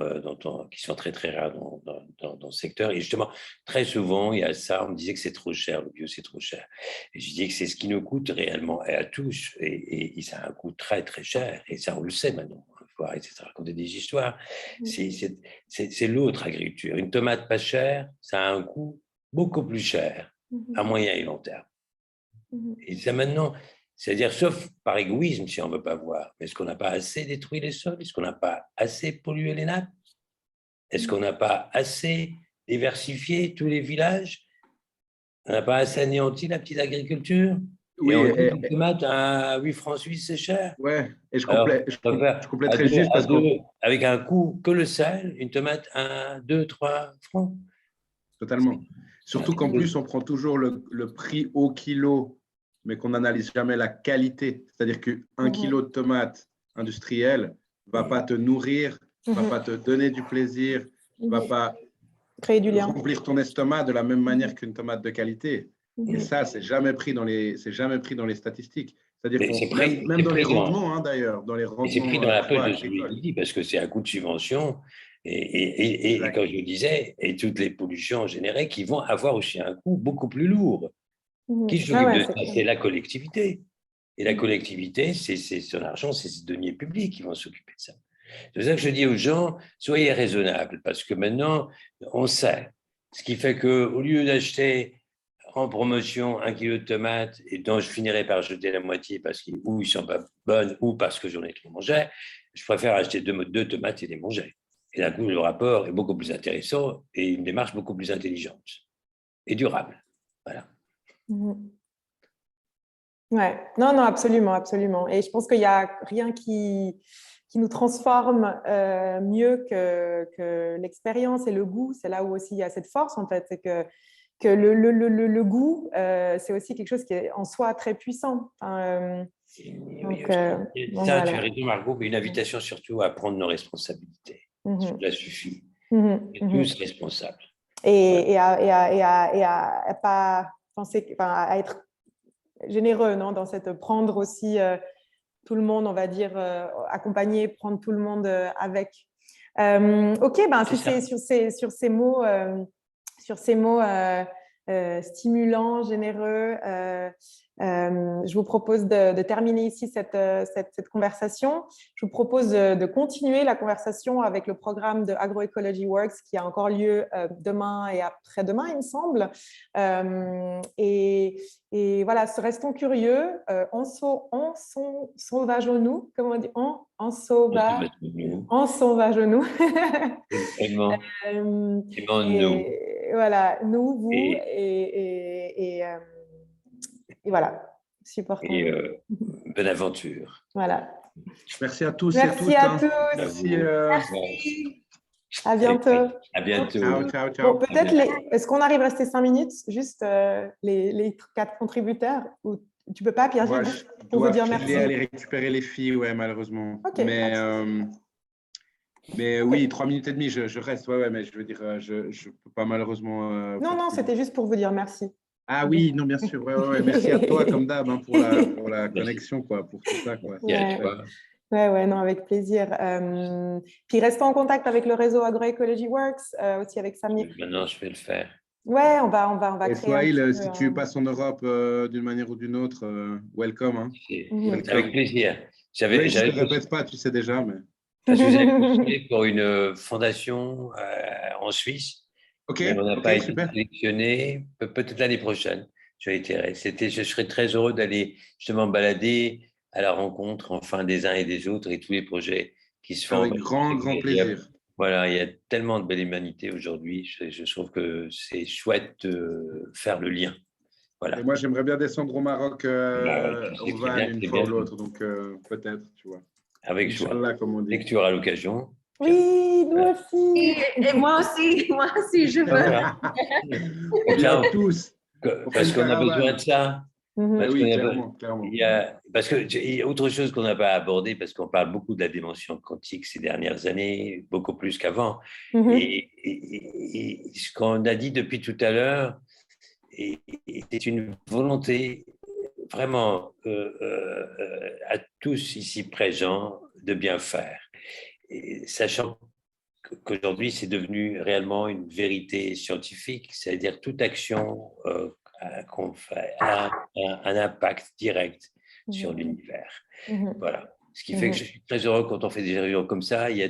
qui sont très très rares dans ce secteur. Et justement, très souvent, il y a ça, on me disait que c'est trop cher, le bio c'est trop cher. Et je dis que c'est ce qui nous coûte réellement, et à tous, et ça a un coût très très cher, et ça on le sait maintenant. Il faut arrêter de raconter des histoires. C'est l'autre agriculture. Une tomate pas chère, ça a un coût beaucoup plus cher à moyen et long terme. Et ça maintenant, c'est-à-dire, sauf par égoïsme, si on ne veut pas voir, mais est-ce qu'on n'a pas assez détruit les sols? Est-ce qu'on n'a pas assez pollué les nappes? Est-ce qu'on n'a pas assez diversifié tous les villages? On n'a pas assez anéanti la petite agriculture? Oui, et on dit que les tomates à 8 francs suisses, c'est cher. Ouais, et je compléterai juste parce que… Avec un coût colossal, une tomate à 2-3 francs. Totalement. Surtout qu'en plus, on prend toujours le prix au kilo, mais qu'on n'analyse jamais la qualité. C'est-à-dire qu'un kilo de tomates industrielles ne va pas te nourrir, ne va pas te donner du plaisir, ne va pas créer du lien, remplir ton estomac de la même manière qu'une tomate de qualité. Et ça, c'est jamais pris dans les statistiques. C'est-à-dire que même dans les rendements, d'ailleurs, dans les rendements. C'est pris dans la poche de celui qui dit, parce que c'est un coût de subvention. Et comme je le disais, et toutes les pollutions générées qui vont avoir aussi un coût beaucoup plus lourd. Qui s'occupe de ça? C'est la collectivité. Et la collectivité, c'est son argent, c'est ses deniers publics qui vont s'occuper de ça. C'est pour ça que je dis aux gens, soyez raisonnables, parce que maintenant, on sait. Ce qui fait qu'au lieu d'acheter en promotion 1 kilo de tomates et dont je finirai par jeter la moitié parce qu'ils ou ils sont pas bonnes ou parce que j'en ai trop mangé, je préfère acheter deux tomates et les manger. Et d'un coup, le rapport est beaucoup plus intéressant et une démarche beaucoup plus intelligente et durable. Voilà. Ouais, non, absolument, absolument. Et je pense qu'il n'y a rien qui nous transforme mieux que l'expérience et le goût. C'est là où aussi il y a cette force, en fait. C'est que le goût, c'est aussi quelque chose qui est en soi très puissant. Ça, voilà. tu as raison, Margot, mais une invitation surtout à prendre nos responsabilités. Cela suffit. On est tous responsables. Et à pas penser, à être généreux, non, dans cette prendre aussi tout le monde, on va dire, accompagner, prendre tout le monde avec. Ok, si c'est sur ces mots stimulants, généreux, je vous propose de terminer ici cette conversation. Je vous propose de continuer la conversation avec le programme de Agroecology Works qui a encore lieu demain et après-demain, il me semble. Et voilà, restons curieux. Sauvageons-nous, comment on dit, sauvageons-nous. Aimons-nous. Voilà, nous, vous, et voilà, supportons. Et bonne aventure. Voilà. Merci à tous. Merci et à tous. Merci. Merci. À bientôt. À bientôt. Ciao. Bon, peut-être, est-ce qu'on arrive à rester 5 minutes, juste les 4 contributeurs, ou tu peux pas, Pierre, pour vous dire merci. Aller récupérer les filles, ouais, malheureusement. Okay, mais oui, 3 minutes et demie, je reste. Ouais, mais je veux dire, je peux pas malheureusement. Non, c'était juste pour vous dire merci. Ah oui, non, bien sûr. Ouais. Merci à toi, comme d'hab, hein, pour la connexion, quoi, pour tout ça, quoi. Ouais, non, avec plaisir. Puis restons en contact avec le réseau Agroecology Works, aussi avec Samir. Maintenant, je vais le faire. Ouais, on va et créer. Ismaël, si tu passes en Europe d'une manière ou d'une autre, welcome. Hein. Avec plaisir. Je ne te répète pas, tu sais déjà. Mais... Je vous ai postulé pour une fondation en Suisse. Ok, mais on n'a pas été super. sélectionné. Peut-être l'année prochaine. Je serais très heureux d'aller justement balader à la rencontre enfin des uns et des autres et tous les projets qui se font. Avec grand plaisir. Voilà, il y a tellement de belle humanité aujourd'hui. Je trouve que c'est chouette de faire le lien. Voilà. Et moi, j'aimerais bien descendre au Maroc au Val une fois ou l'autre. Donc, peut-être, tu vois. Avec joie. Comme on dit. Dès que tu auras l'occasion. Oui, nous aussi. Et moi aussi, je veux. Voilà. tous. Parce qu'on a besoin de ça. Oui, clairement. Parce que autre chose qu'on n'a pas abordé, parce qu'on parle beaucoup de la dimension quantique ces dernières années, beaucoup plus qu'avant. Et ce qu'on a dit depuis tout à l'heure, c'est une volonté vraiment à tous ici présents de bien faire. Et sachant qu'aujourd'hui, c'est devenu réellement une vérité scientifique, c'est-à-dire toute action qu'on fait a un impact direct sur l'univers. Voilà. Ce qui fait que je suis très heureux quand on fait des réunions comme ça, il y a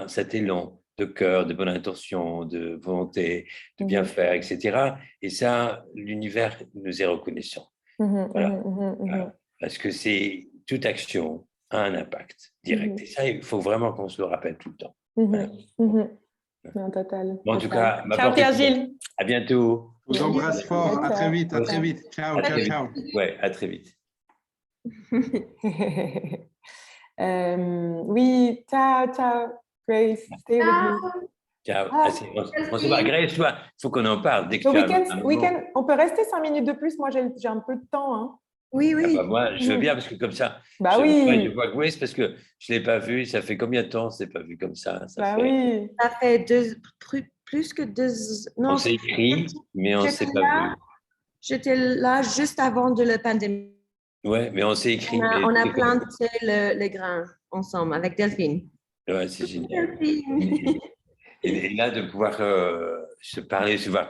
cet élan de cœur, de bonne intention, de volonté, de bien faire, etc. Et ça, l'univers nous est reconnaissant. Voilà. Parce que c'est toute action a un impact direct. Et ça, il faut vraiment qu'on se le rappelle tout le temps. Voilà. Non, total. Bon, en tout cas, ciao Pierre-Gilles. À bientôt. Je vous embrasse fort. À très vite. Ciao. Ouais, à très vite. Oui, ciao. Grace, stay with me. Ciao. On se voit. Grace, il faut qu'on en parle. Dès que on peut rester 5 minutes de plus. Moi, j'ai un peu de temps. Hein. Oui. Moi, je veux bien parce que comme ça, je vois Grace parce que je ne l'ai pas vue. Ça fait combien de temps je ne l'ai pas vue comme ça? Ça fait plus que 2... Non, on s'est écrit, mais on ne s'est pas vu. J'étais là juste avant de la pandémie. Oui, mais on s'est écrit. On a planté les grains ensemble avec Delphine. Ouais, c'est génial. Et là, de pouvoir se parler, se voir